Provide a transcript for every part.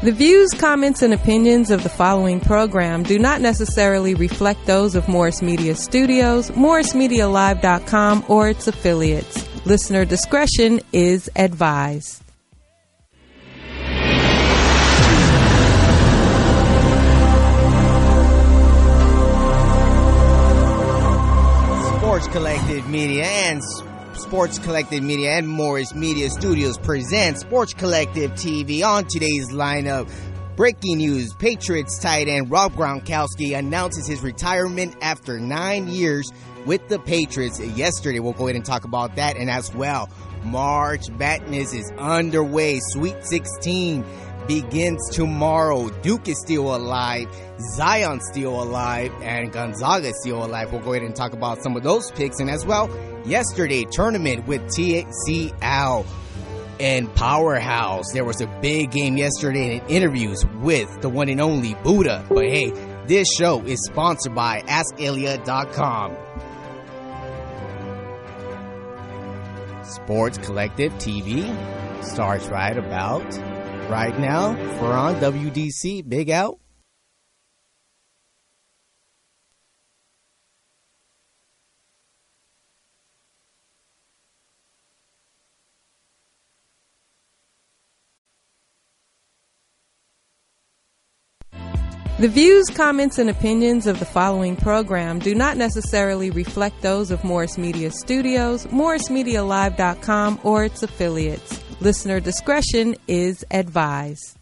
The views, comments, and opinions of the following program do not necessarily reflect those of Morris Media Studios, MorrisMediaLive.com, or its affiliates. Listener discretion is advised. Sports Collective Media and Morris Media Studios present Sports Collective TV. On today's lineup, breaking news: Patriots tight end Rob Gronkowski announces his retirement after 9 years with the Patriots yesterday. We'll go ahead and talk about that, and as well, March Madness is underway. Sweet 16 begins tomorrow. Duke is still alive, Zion's still alive, and Gonzaga is still alive. We'll go ahead and talk about some of those picks, and as well, yesterday tournament with TCL and Powerhouse. There was a big game yesterday and interviews with the one and only Buddha. But hey, this show is sponsored by AskElia.com. Sports Collective TV starts right now. We're on WDC. Big out. The views, comments, and opinions of the following program do not necessarily reflect those of Morris Media Studios, MorrisMediaLive.com, or its affiliates. Listener discretion is advised.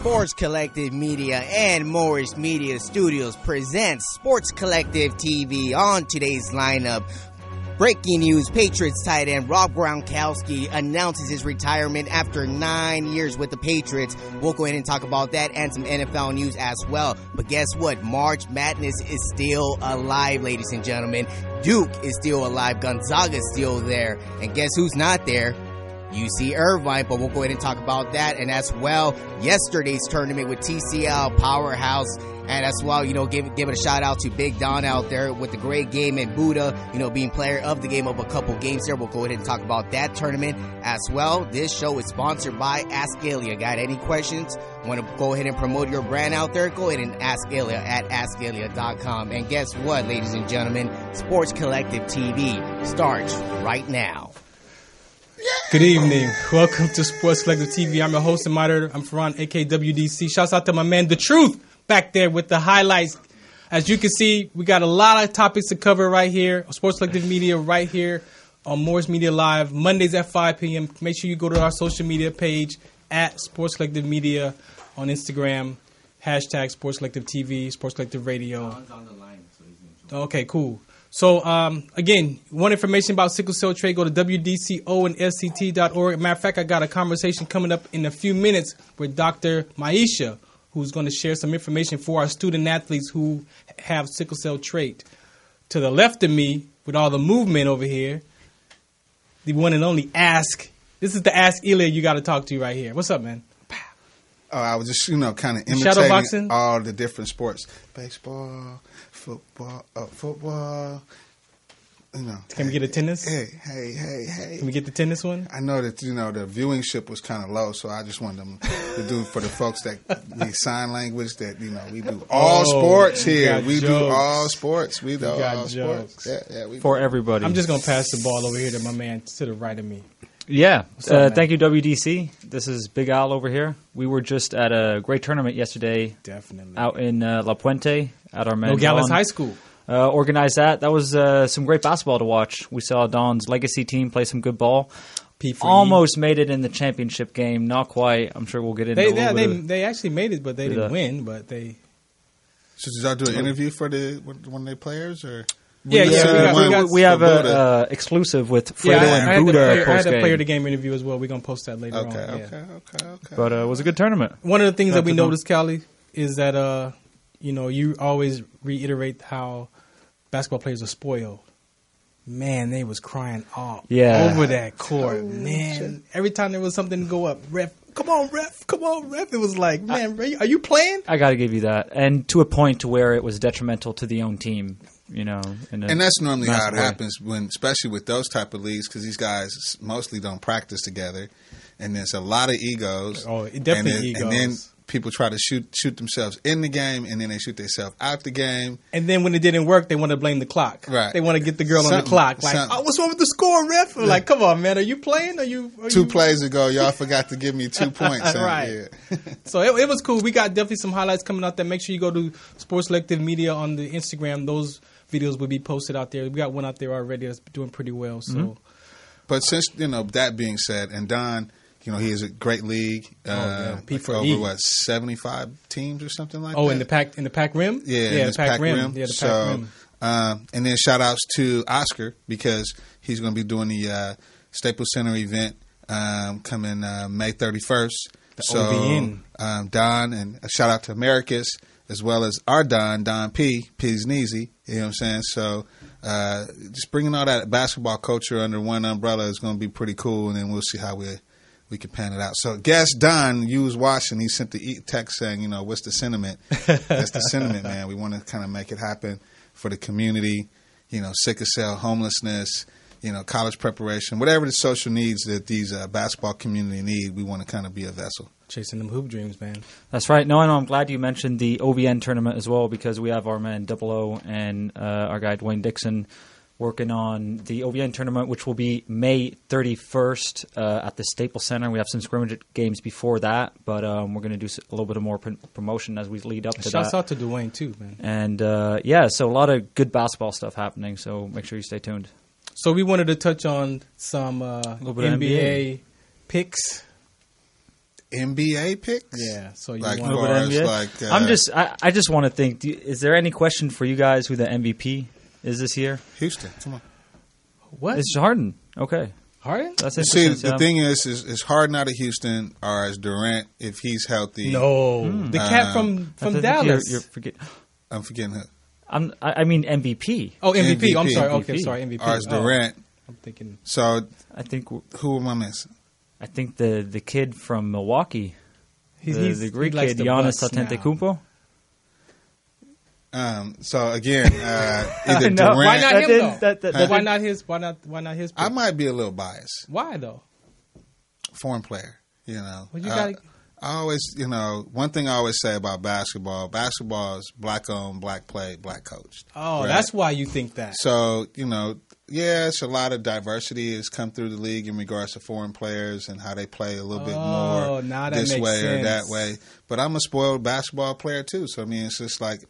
Sports Collective Media and Morris Media Studios presents Sports Collective TV. On today's lineup, breaking news: Patriots tight end Rob Gronkowski announces his retirement after 9 years with the Patriots. We'll go ahead and talk about that and some NFL news as well. But guess what? March Madness is still alive, ladies and gentlemen. Duke is still alive. Gonzaga is still there. And guess who's not there? UC Irvine. But we'll go ahead and talk about that, and as well, yesterday's tournament with TCL, Powerhouse, and as well, give it a shout out to Big Don out there with the great game, and Buddha, being player of the game of a couple games there. We'll go ahead and talk about that tournament as well. This show is sponsored by Ask Elia. Got any questions? Want to go ahead and promote your brand out there? Go ahead and ask Elia at AskElia.com. And guess what, ladies and gentlemen? Sports Collective TV starts right now. Good evening. Welcome to Sports Collective TV. I'm your host and moderator. I'm Ferran, aka WDC. Shouts out to my man, The Truth, back there with the highlights. As you can see, we got a lot of topics to cover right here. Sports Collective Media right here on Morris Media Live, Mondays at 5 p.m. Make sure you go to our social media page at Sports Collective Media on Instagram, hashtag Sports Collective TV, Sports Collective Radio. Okay, cool. So, again, want information about sickle cell trait, go to WDCOandSCT.org. Matter of fact, I got a conversation coming up in a few minutes with Dr. Maisha, who's going to share some information for our student athletes who have sickle cell trait. To the left of me, with all the movement over here, the one and only Ask. This is the Ask Elia you got to talk to right here. What's up, man? I was just, kind of imitating all the different sports. Baseball, football. Can we get a tennis? Hey. Can we get the tennis one? I know that, the viewingship was kind of low, so I just wanted them to do for the folks that need sign language that, we do all sports here. We do all sports. We do all sports. Yeah, we for everybody. I'm just going to pass the ball over here to my man to the right of me. Yeah. Thank you, WDC. This is Big Al over here. We were just at a great tournament yesterday. Definitely. Out in La Puente at our Nogales High School. Organized that. That was some great basketball to watch. We saw Don's legacy team play some good ball. Almost made it in the championship game. Not quite. I'm sure we'll get into it. They actually made it, but they didn't win. But they. So did y'all do an interview for one of their players, or? Yeah. We have an exclusive with Fredo and Buddha. I had a player of the game interview as well. We're going to post that later on. Okay. But it was a good tournament. One of the things that we noticed, Callie, is that you always reiterate how basketball players are spoiled. Man, they was crying all over that court. Man, every time there was something to go up, ref, come on, ref. It was like, man, are you playing? I got to give you that. And to a point to where it was detrimental to the own team. And that's normally how it happens especially with those type of leagues, because these guys mostly don't practice together, and there's a lot of egos. Oh, definitely egos. And then people try to shoot themselves in the game, and then they shoot themselves out the game. And then when it didn't work, they want to blame the clock. Right. They want to get the girl on the clock. Like, what's wrong with the score, ref? Yeah. Like, come on, man. Are you playing? Two plays ago, y'all forgot to give me 2 points. Right. Yeah. So it was cool. We got definitely some highlights coming out there. Make sure you go to Sports Collective Media on the Instagram. Those videos will be posted out there. We got one out there already that's doing pretty well. So, But since, that being said, and Don, he is a great league. Over 75 teams or something like that. Oh, in the Pac Rim? Yeah, the Pac Rim. Yeah, the Pac Rim. And then shout outs to Oscar, because he's going to be doing the Staples Center event coming May 31st. OVN. Don, and a shout out to Americus, as well as our Don P. P's Neasy. You know what I'm saying? So just bringing all that basketball culture under one umbrella is going to be pretty cool, and then we'll see how we can pan it out. So, guess Don, you was watching. He sent the text saying, what's the sentiment? That's the sentiment, man. We want to kind of make it happen for the community. Sickle cell, homelessness, college preparation, whatever the social needs that these basketball community need. We want to kind of be a vessel. Chasing them hoop dreams, man. That's right. No, I know. I'm glad you mentioned the OVN tournament as well, because we have our man Double O and our guy Dwayne Dixon working on the OVN tournament, which will be May 31st at the Staples Center. We have some scrimmage games before that, but we're going to do a little bit of more promotion as we lead up to that. Shouts out to Dwayne, too, man. And, so a lot of good basketball stuff happening, so make sure you stay tuned. So we wanted to touch on some NBA picks. NBA picks? Yeah. So you want NBA? I just want to think, is there any question for you guys who the MVP is this year? Houston, come on. What? It's Harden. Okay. Harden? That's interesting. See, the thing is Harden out of Houston, or is Durant, if he's healthy? No. The cat from Dallas. I'm forgetting who. I mean MVP. Oh, MVP. I'm sorry. MVP. Okay, sorry, MVP. Or is Durant. I'm thinking. So, I think. Who am I missing? I think the kid from Milwaukee. He's the Greek kid, Giannis Antetokounmpo. So again, either no, Durant. Why not him though? Why not his? Why not his? Pick? I might be a little biased. Why though? Foreign player, Well, you gotta. I always, one thing I always say about basketball is black owned, black played, black coached. Oh, right? That's why you think that. So, it's a lot of diversity has come through the league in regards to foreign players and how they play a little bit more this way or that way. But I'm a spoiled basketball player too. So, it's just like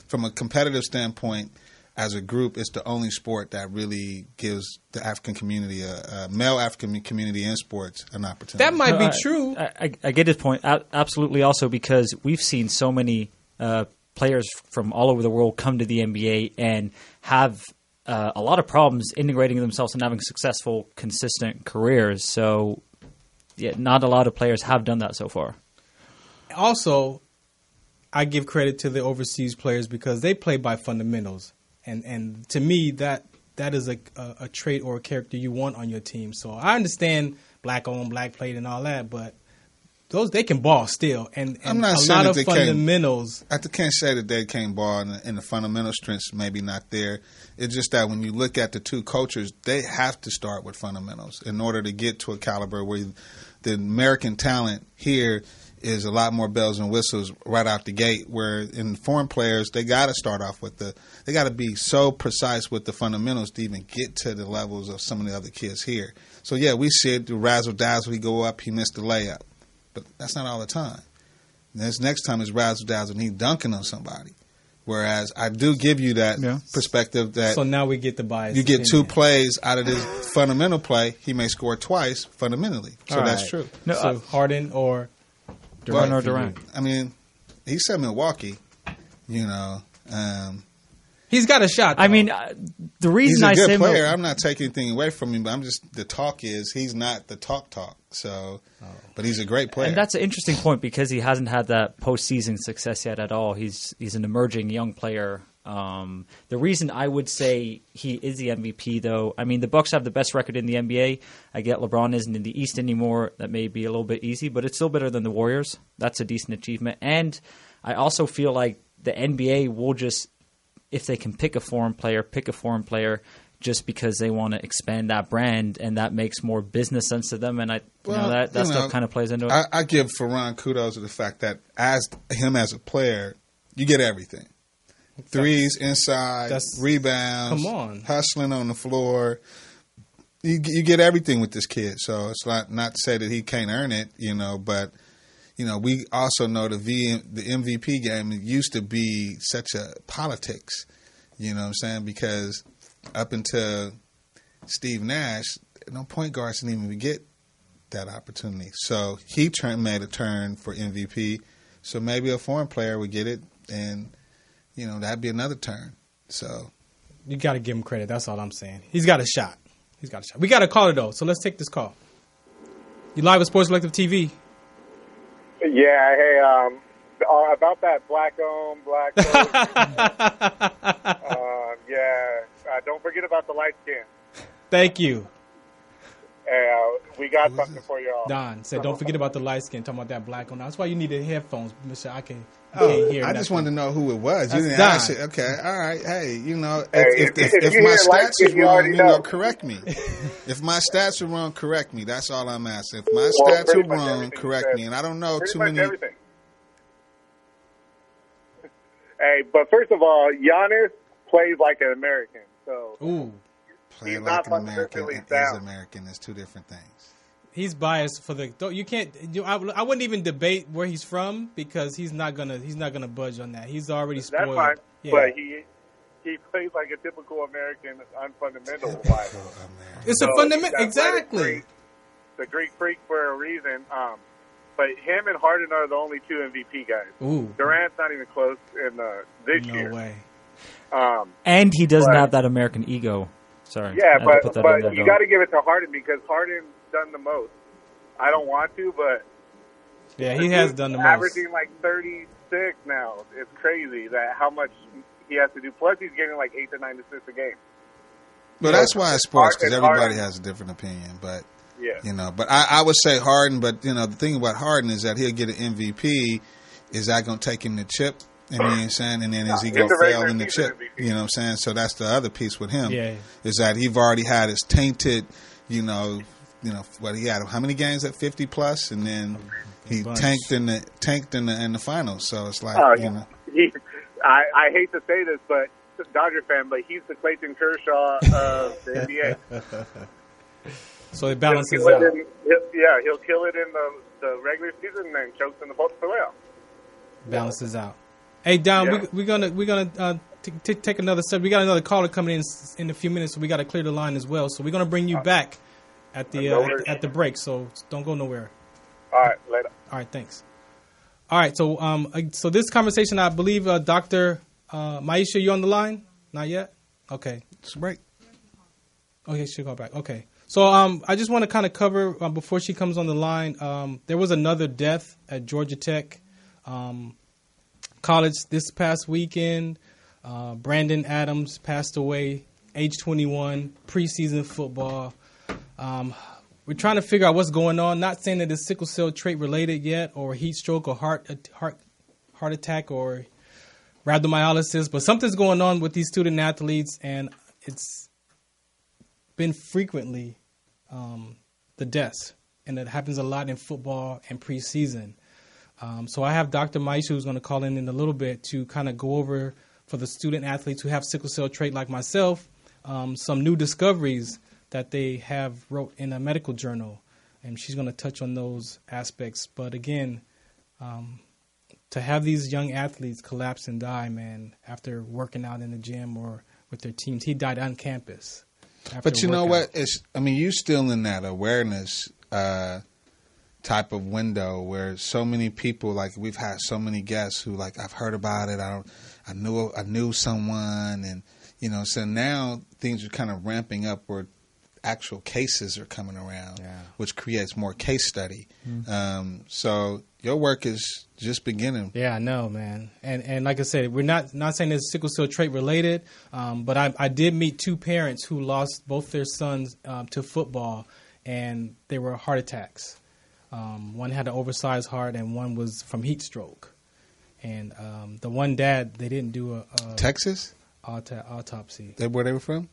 from a competitive standpoint, as a group, it's the only sport that really gives the African community, a male African community in sports, an opportunity. That might be true. I get his point. Absolutely also because we've seen so many players from all over the world come to the NBA and have a lot of problems integrating themselves and having successful, consistent careers. So, not a lot of players have done that so far. Also, I give credit to the overseas players because they play by fundamentals. And to me, that is a trait or a character you want on your team. So I understand black owned, black played, and all that, but they can ball still. And I'm not a lot of fundamentals. I can't say that they can't ball, and the fundamental strengths maybe not there. It's just that when you look at the two cultures, they have to start with fundamentals in order to get to a caliber where the American talent here is a lot more bells and whistles right out the gate, where in foreign players, they got to start off with they got to be so precise with the fundamentals to even get to the levels of some of the other kids here. So, we see it, the razzle-dazzle, he go up, he missed the layup. But that's not all the time. This next time is razzle-dazzle and he dunking on somebody. Whereas I do give you that perspective that... So now we get the bias. You get two plays out of this fundamental play, he may score twice fundamentally. So that's true. No, so Harden or... Durant. I mean, he said Milwaukee, He's got a shot, though. I mean, the reason I say... He's a good player. I'm not taking anything away from him, but the talk is he's not the talk. So, but he's a great player. And that's an interesting point because he hasn't had that postseason success yet at all. He's an emerging young player. The reason I would say he is the MVP, though, I mean, the Bucks have the best record in the NBA. I get LeBron isn't in the East anymore. That may be a little bit easy, but it's still better than the Warriors. That's a decent achievement. And I also feel like the NBA will just if they can pick a foreign player just because they want to expand that brand, and that makes more business sense to them. And that stuff kind of plays into it. I give Ferran kudos to the fact that as a player, you get everything. Threes inside, rebounds, hustling on the floor. You get everything with this kid. So it's not to say that he can't earn it, but we also know the MVP game used to be such a politics, you know what I'm saying? Because up until Steve Nash, no point guards didn't even get that opportunity. So he made a turn for MVP. So maybe a foreign player would get it, and that'd be another turn. So you got to give him credit. That's all I'm saying. He's got a shot. We got a caller though, so let's take this call. You live with Sports Collective TV. Yeah, hey, about that black-owned, don't forget about the light skin. Thank you. Hey, we got something for y'all. Don said, don't forget about the light skin, talking about that black-owned. That's why you need the headphones, Michelle. I can't hear. I just wanted to know who it was. That's you didn't Don. ask it. Okay, all right. Hey, if my stats are wrong, correct me. If my stats are wrong, correct me. That's all I'm asking. If my stats are wrong, correct me. And I don't know too many. Everything. Hey, but first of all, Giannis plays like an American. So playing like an American and is American is two different things. He's biased for the. You can't. I wouldn't even debate where he's from because he's not gonna budge on that. He's already spoiled. That's fine, yeah. But he plays like a typical American, unfundamental. It's a fundamental, exactly. The Greek freak for a reason. But him and Harden are the only two MVP guys. Ooh. Durant's not even close in this year. No way. And he doesn't have that American ego. Sorry. Yeah, but you got to give it to Harden because Harden's done the most. I don't want to, but yeah, he has done the most. Averaging like 36 now. It's crazy that how much he has to do. Plus, he's getting like 8 to 9 assists a game. But that's why it's sports, because everybody has a different opinion. But but I would say Harden. But the thing about Harden is that he'll get an MVP. Is that going to take him the chip? You know what I'm saying? And then is he going to fail in the chip? MVP. You know what I'm saying? So that's the other piece with him. Yeah. Is that he's already had his tainted, what he had. How many games at 50 plus? And then he tanked in the finals. So it's like, I hate to say this, but Dodger fan, but he's the Clayton Kershaw of the NBA. So it balances out. He'll kill it in the regular season and then chokes in the playoffs. Balances out. Hey Don, we're gonna take another step. We got another caller coming in a few minutes, so we got to clear the line as well. So we're gonna bring you back at the break. So don't go nowhere. All right, later. All right, thanks. All right, so this conversation, I believe, Dr. Maisha, you on the line? Not yet. Okay, it's a break. Okay, she'll call back. Okay, so I just want to kind of cover before she comes on the line. There was another death at Georgia Tech College this past weekend. Brandon Adams passed away, age 21, preseason football. We're trying to figure out what's going on. Not saying that it's sickle cell trait related yet, or heat stroke, or heart attack, or rhabdomyolysis, but something's going on with these student athletes, and it's been frequently the deaths, and it happens a lot in football and preseason. So I have Dr. Maisha, who's going to call in a little bit to kind of go over, for the student athletes who have sickle cell trait like myself, some new discoveries that they have wrote in a medical journal. And she's going to touch on those aspects. But again, to have these young athletes collapse and die, man, after working out in the gym or with their teams. He died on campus. But you know what? You're still in that awareness type of window where so many people, like we've had so many guests who, like, I've heard about it. I knew someone, and so now things are kind of ramping up where actual cases are coming around, which creates more case study. Mm-hmm. So your work is just beginning. Yeah, I know, man. And like I said, we're not saying it's sickle cell trait related, but I did meet two parents who lost both their sons to football, and they were heart attacks. One had an oversized heart, and one was from heat stroke. And the one dad, they didn't do a Texas? Autopsy. Where they were from?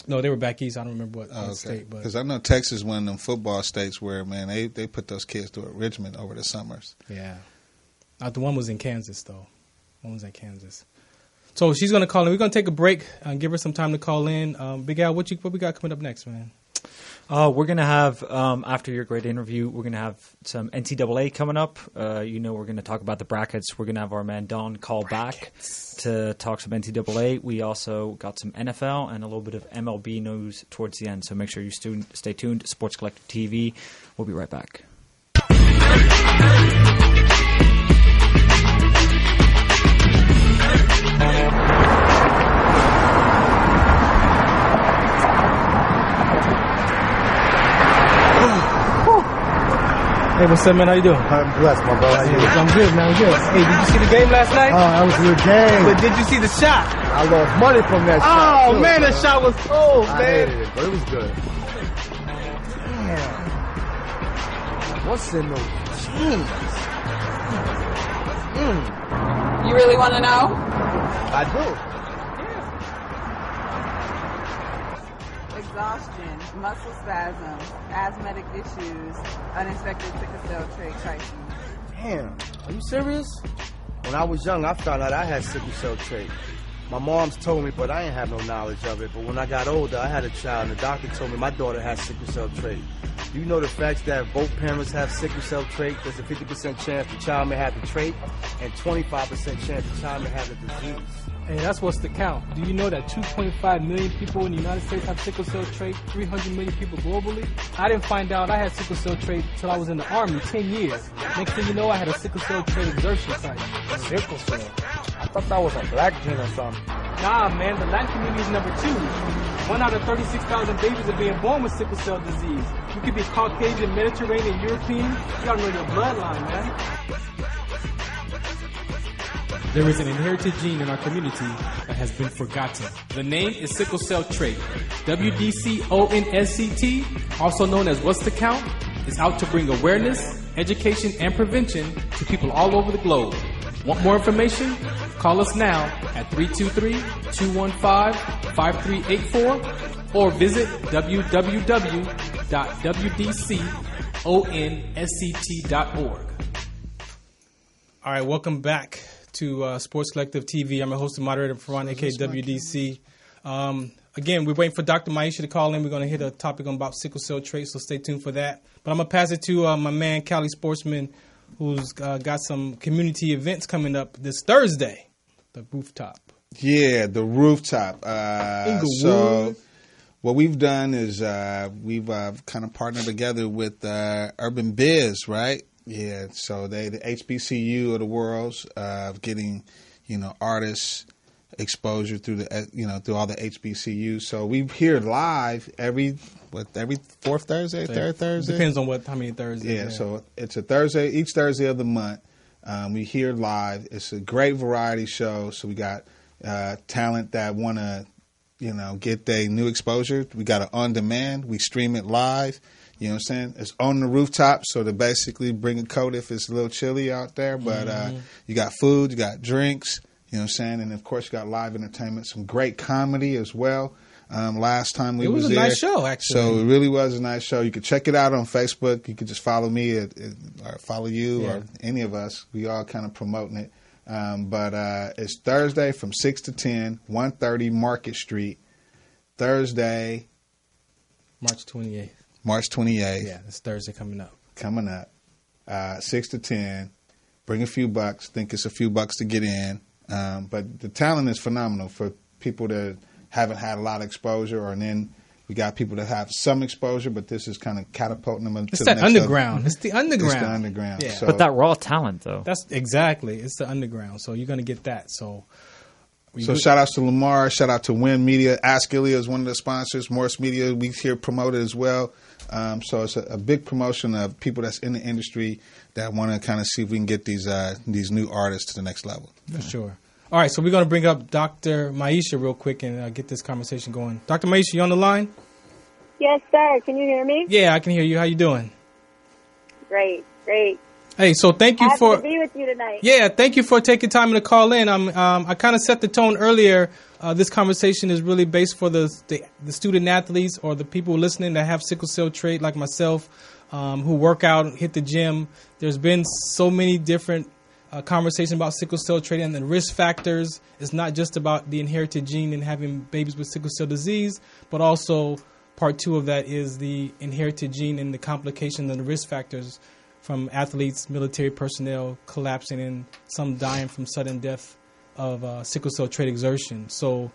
No, they were back east. I don't remember what state. Because I know Texas is one of them football states where, man, they put those kids through Richmond over the summers. Yeah. The one was in Kansas, though. One was in Kansas. So she's going to call in. We're going to take a break and give her some time to call in. Big Al, what we got coming up next, man? We're going to have, after your great interview, we're going to have some NCAA coming up. We're going to talk about the brackets. We're going to have our man Don call back to talk some NCAA. We also got some NFL and a little bit of MLB news towards the end. So make sure you stay tuned to Sports Collective TV. We'll be right back. Hey, what's up, man? How you doing? I'm blessed, my brother. How you doing? I'm good, man. I'm good. Hey, did you see the game last night? That was a good game. But did you see the shot? I lost money from that shot. Oh, man, that shot was cold, man. I hated it, but it was good. Damn. What's in those jeans? You really want to know? I do. Exhaustion, muscle spasms, asthmatic issues, unexpected sickle cell trait crises. Damn. Are you serious? When I was young, I found out I had sickle cell trait. My mom's told me, but I ain't have no knowledge of it. But when I got older, I had a child, and the doctor told me my daughter has sickle cell trait. Do you know the facts that both parents have sickle cell trait? There's a 50% chance the child may have the trait, and 25% chance the child may have the disease. Hey, that's what's the count. Do you know that 2.5 million people in the United States have sickle cell trait, 300 million people globally? I didn't find out I had sickle cell trait until I was in the Army, 10 years. Next thing you know, I had a sickle cell trait exertion site. Sickle cell? I thought that was a black gene or something. Nah, man, the Latin community is number 2. 1 out of 36,000 babies are being born with sickle cell disease. You could be Caucasian, Mediterranean, European. You gotta know your bloodline, man. There is an inherited gene in our community that has been forgotten. The name is sickle cell trait. WDCONSCT, also known as What's the Count, is out to bring awareness, education, and prevention to people all over the globe. Want more information? Call us now at 323-215-5384 or visit www.wdconsct.org. All right, welcome back to Sports Collective TV. I'm your host and moderator, Ferran, aka WDC. Again, we're waiting for Dr. Maisha to call in. We're going to hit a topic about sickle cell trait, so stay tuned for that. But I'm going to pass it to my man, Cali Sportsman, who's got some community events coming up this Thursday. The rooftop. Yeah, the rooftop. So what we've done is we've kind of partnered together with Urban Biz, right? Yeah, so the HBCU of the world, getting, artists exposure through through all the HBCUs. So we hear live every fourth Thursday, third Thursday. Depends on how many Thursdays. Yeah, so it's a Thursday, each Thursday of the month. We hear live. It's a great variety show. So we got talent that want to, get their new exposure. We got it on demand. We stream it live. You know what I'm saying? It's on the rooftop, so to basically bring a coat if it's a little chilly out there. But you got food, you got drinks, you know what I'm saying? And, of course, you got live entertainment, some great comedy as well. Last time we was there. It was a nice show, actually. So it really was a nice show. You could check it out on Facebook. You could just follow me or follow you or any of us. We all kind of promoting it. But it's Thursday from 6 to 10, 130 Market Street. Thursday. March 28th. March 28th. Yeah, it's Thursday coming up. 6 to 10. Bring a few bucks. Think it's a few bucks to get in. But the talent is phenomenal for people that haven't had a lot of exposure, and then we got people that have some exposure, but this is kind of catapulting them into the next underground. level. It's the underground. It's the underground. Yeah. So, but that raw talent, though. That's exactly. It's the underground. So you're going to get that. So shout outs to Lamar. Shout out to Win Media. Ask Ilya is one of the sponsors. Morris Media, we here promoted as well. So it's a big promotion of people that's in the industry that want to kind of see if we can get these new artists to the next level. For sure. All right, so we're going to bring up Dr. Maisha real quick and get this conversation going. Dr. Maisha, you on the line? Yes, sir. Can you hear me? Yeah, I can hear you. How you doing? Great. Hey, so thank you for to be with you tonight. Yeah, thank you for taking time to call in. I kind of set the tone earlier. This conversation is really based for the student athletes or the people listening that have sickle cell trait, like myself, who work out, hit the gym. There's been so many different conversations about sickle cell trait and the risk factors. It's not just about the inherited gene and having babies with sickle cell disease, but also part 2 of that is the inherited gene and the complications and the risk factors from athletes, military personnel collapsing and some dying from sudden death of sickle cell trait exertion. So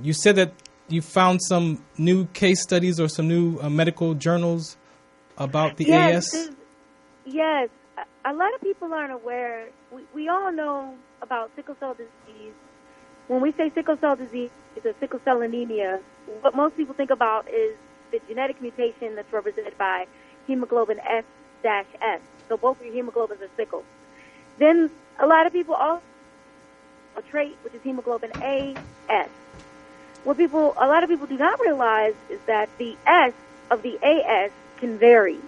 you said that you found some new case studies or some new medical journals about the AS? Yes. A lot of people aren't aware. We all know about sickle cell disease. When we say sickle cell disease, it's a sickle cell anemia. What most people think about is the genetic mutation that's represented by hemoglobin S-S. So both of your hemoglobins are sickle. Then a lot of people also have a trait, which is hemoglobin A-S. What a lot of people do not realize is that the S of the AS can vary.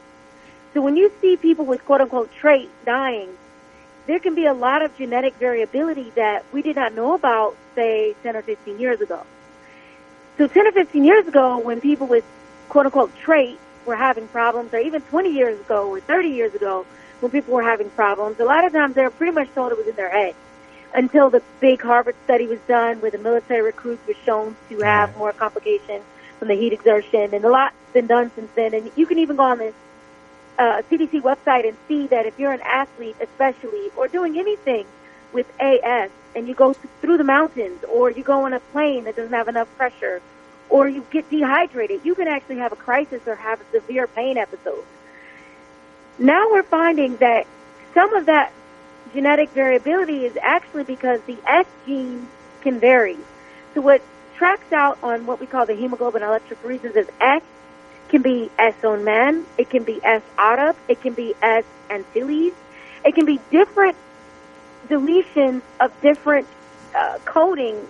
So when you see people with quote-unquote trait dying, there can be a lot of genetic variability that we did not know about, say, 10 or 15 years ago. So 10 or 15 years ago, when people with quote-unquote trait were having problems, or even 20 years ago or 30 years ago, when people were having problems, a lot of times they were pretty much told it was in their head until the big Harvard study was done where the military recruits were shown to have more complications from the heat exertion, and a lot's been done since then. And you can even go on the CDC website and see that if you're an athlete especially, or doing anything with AS, and you go through the mountains, or you go on a plane that doesn't have enough pressure, or you get dehydrated, you can actually have a crisis or have a severe pain episode. Now we're finding that some of that genetic variability is actually because the S gene can vary. So what tracks out on what we call the hemoglobin electrophoresis is S can be S on man, it can be S auto, it can be S Antilles, it can be different deletions of different coding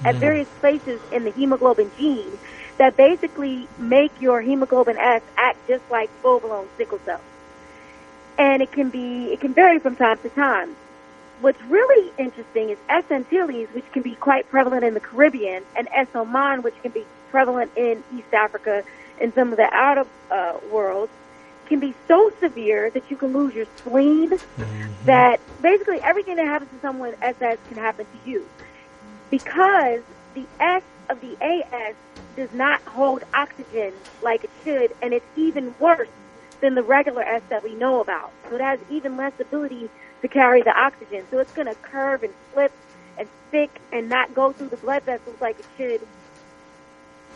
at various places in the hemoglobin gene that basically make your hemoglobin S act just like full-blown sickle cell. And it can vary from time to time. What's really interesting is S Antilles, which can be quite prevalent in the Caribbean, and S Oman, which can be prevalent in East Africa and some of the outer world, can be so severe that you can lose your spleen, that basically everything that happens to someone with SS can happen to you. Because the S of the AS does not hold oxygen like it should, and it's even worse than the regular S that we know about. So it has even less ability to carry the oxygen. So it's going to curve and flip and stick and not go through the blood vessels like it should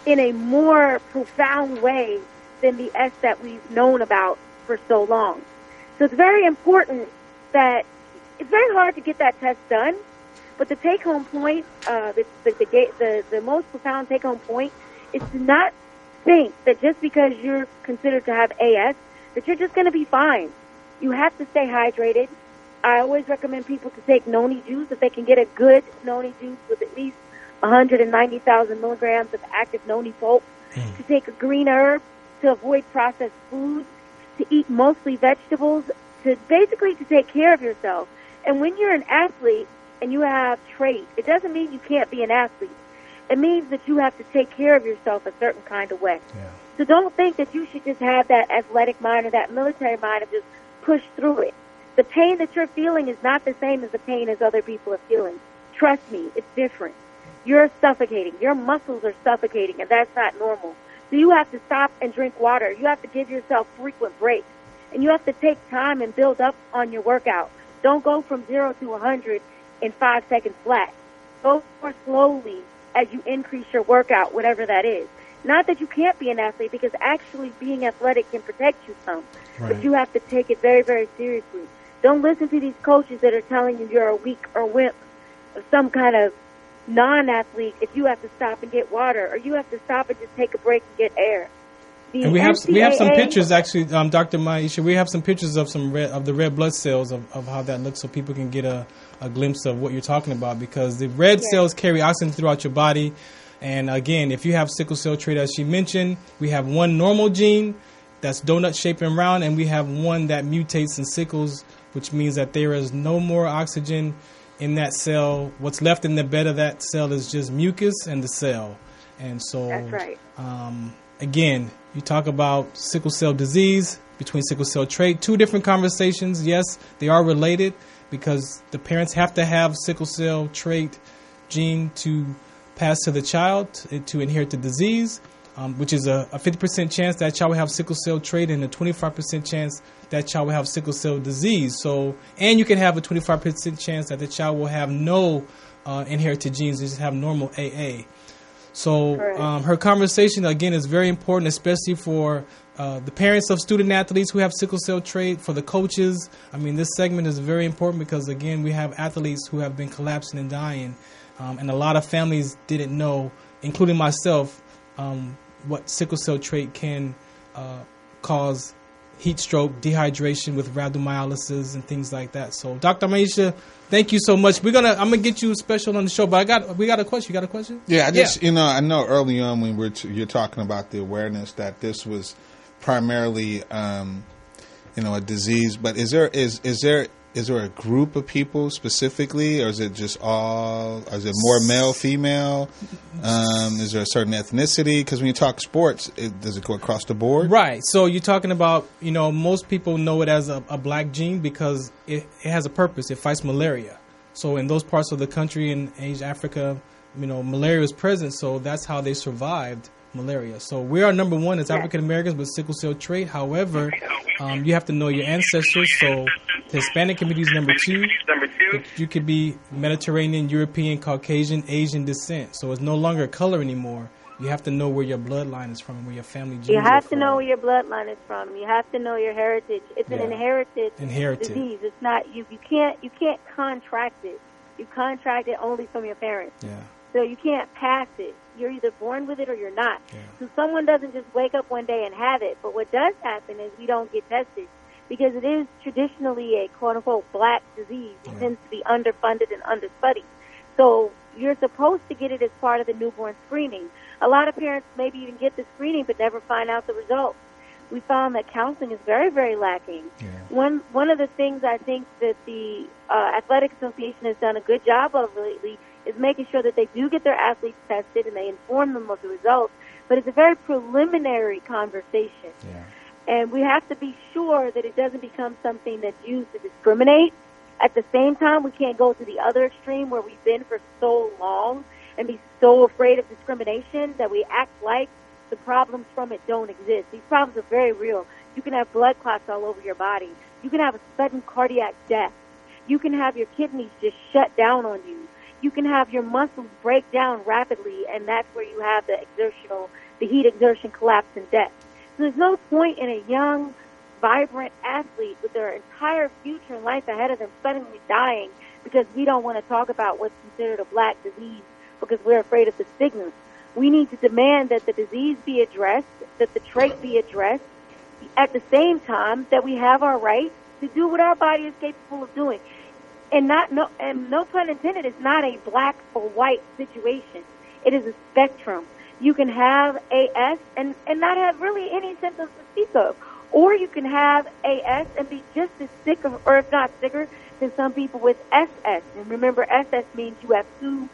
in a more profound way than the S that we've known about for so long. So it's very important that it's very hard to get that test done, but the take-home point, the most profound take-home point is to not think that just because you're considered to have AS, that you're just going to be fine. You have to stay hydrated. I always recommend people to take noni juice if they can get a good noni juice with at least 190,000 milligrams of active noni pulp, to take a green herb, to avoid processed foods, to eat mostly vegetables, to basically to take care of yourself. And when you're an athlete and you have trait, it doesn't mean you can't be an athlete. It means that you have to take care of yourself a certain kind of way. Yeah. So don't think that you should just have that athletic mind or that military mind and just push through it. The pain that you're feeling is not the same as the pain as other people are feeling. Trust me, it's different. You're suffocating. Your muscles are suffocating, and that's not normal. So you have to stop and drink water. You have to give yourself frequent breaks. And you have to take time and build up on your workout. Don't go from 0 to 100 in 5 seconds flat. Go more slowly as you increase your workout, whatever that is. Not that you can't be an athlete, because actually being athletic can protect you some. Right. But you have to take it very, very seriously. Don't listen to these coaches that are telling you you're a weak or wimp or some kind of non-athlete if you have to stop and get water, or you have to stop and just take a break and get air. And we have some pictures, actually, Dr. Maisha. We have some pictures of the red blood cells of how that looks, so people can get a glimpse of what you're talking about. Because the red cells carry oxygen throughout your body, and again, if you have sickle cell trait, as she mentioned, we have one normal gene, that's donut shaped and round, and we have one that mutates and sickles, which means that there is no more oxygen in that cell. What's left in the bed of that cell is just mucus and the cell. And so, that's right. Again, you talk about sickle cell disease between sickle cell trait, two different conversations. Yes, they are related because the parents have to have sickle cell trait gene to pass to the child to inherit the disease, which is a 50% chance that child will have sickle cell trait and a 25% chance that child will have sickle cell disease. So, and you can have a 25% chance that the child will have no inherited genes, they just have normal AA. So her conversation, again, is very important, especially for the parents of student athletes who have sickle cell trait, for the coaches. I mean, this segment is very important because, again, we have athletes who have been collapsing and dying, and a lot of families didn't know, including myself, what sickle cell trait can cause heat stroke, dehydration with rhabdomyolysis and things like that. So, Dr. Maisha, thank you so much. I'm gonna get you special on the show, but we got a question. You got a question? Yeah, I know early on when you're talking about the awareness that this was primarily a disease, but is there a group of people specifically, or is it just all? Is it more male, female? Is there a certain ethnicity? Because when you talk sports, does it go across the board? Right. So you're talking about, most people know it as a black gene because it has a purpose. It fights malaria. So in those parts of the country, in Asia, Africa, malaria is present. So that's how they survived malaria. So we are number one as African Americans with sickle cell trait. However, you have to know your ancestors. So the Hispanic community is number two. You could be Mediterranean, European, Caucasian, Asian descent. So it's no longer color anymore. You have to know where your bloodline is from and where your family genes are from. You have to know where your bloodline is from. You have to know your heritage. It's an inherited disease. It's not you can't contract it. You contract it only from your parents. Yeah. So you can't pass it. You're either born with it or you're not. Yeah. So someone doesn't just wake up one day and have it. But what does happen is we don't get tested because it is traditionally a quote-unquote black disease. It tends to be underfunded and understudied. So you're supposed to get it as part of the newborn screening. A lot of parents maybe even get the screening but never find out the results. We found that counseling is very, very lacking. Yeah. One of the things I think that the Athletic Association has done a good job of lately is making sure that they do get their athletes tested and they inform them of the results. But it's a very preliminary conversation. Yeah. And we have to be sure that it doesn't become something that's used to discriminate. At the same time, we can't go to the other extreme where we've been for so long and be so afraid of discrimination that we act like the problems from it don't exist. These problems are very real. You can have blood clots all over your body. You can have a sudden cardiac death. You can have your kidneys just shut down on you. You can have your muscles break down rapidly, and that's where you have the heat exertion collapse and death. So there's no point in a young, vibrant athlete with their entire future and life ahead of them suddenly dying because we don't want to talk about what's considered a black disease because we're afraid of the stigma. We need to demand that the disease be addressed, that the trait be addressed, at the same time that we have our right to do what our body is capable of doing. And no pun intended, it's not a black or white situation. It is a spectrum. You can have AS and not have really any symptoms to speak of. Or you can have AS and be just as sick, or if not sicker, than some people with SS. And remember, SS means you have two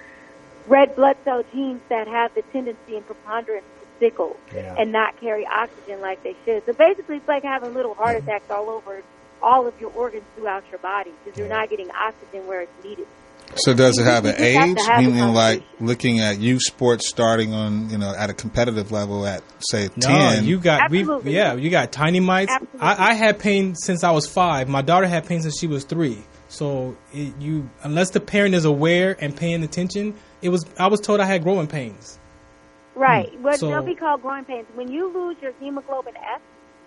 red blood cell genes that have the tendency and preponderance to sickle and not carry oxygen like they should. So basically, it's like having little heart attacks all over all of your organs throughout your body because you're not getting oxygen where it's needed. So does it have an age? Meaning, like looking at youth sports starting on, at a competitive level at say 10. You got you got tiny mites. I had pain since I was 5. My daughter had pain since she was 3. So unless the parent is aware and paying attention, I was told I had growing pains. Right. They'll be called growing pains. When you lose your hemoglobin F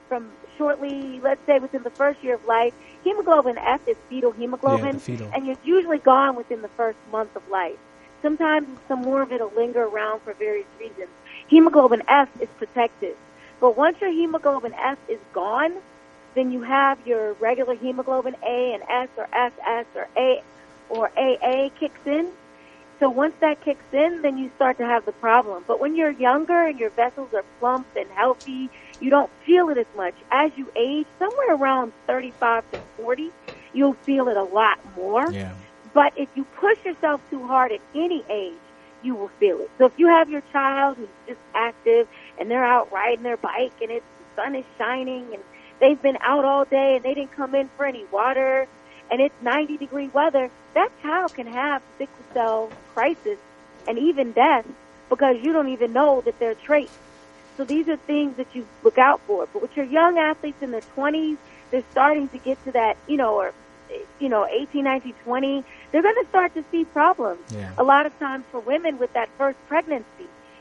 from shortly, let's say within the first year of life, hemoglobin F is fetal hemoglobin, and you're usually gone within the first month of life. Sometimes some more of it will linger around for various reasons. Hemoglobin F is protective. But once your hemoglobin F is gone, then you have your regular hemoglobin A and S or SS or A or AA kicks in. So once that kicks in, then you start to have the problem. But when you're younger and your vessels are plump and healthy, You don't feel it as much. As you age, somewhere around 35 to 40, you'll feel it a lot more. Yeah. But if you push yourself too hard at any age, you will feel it. So if you have your child who's just active and they're out riding their bike and the sun is shining and they've been out all day and they didn't come in for any water and it's 90-degree weather, that child can have sickle cell crisis and even death because you don't even know that they're traits. So these are things that you look out for. But with your young athletes in their 20s, they're starting to get to that, 18, 19, 20, they're going to start to see problems. Yeah. A lot of times for women with that first pregnancy,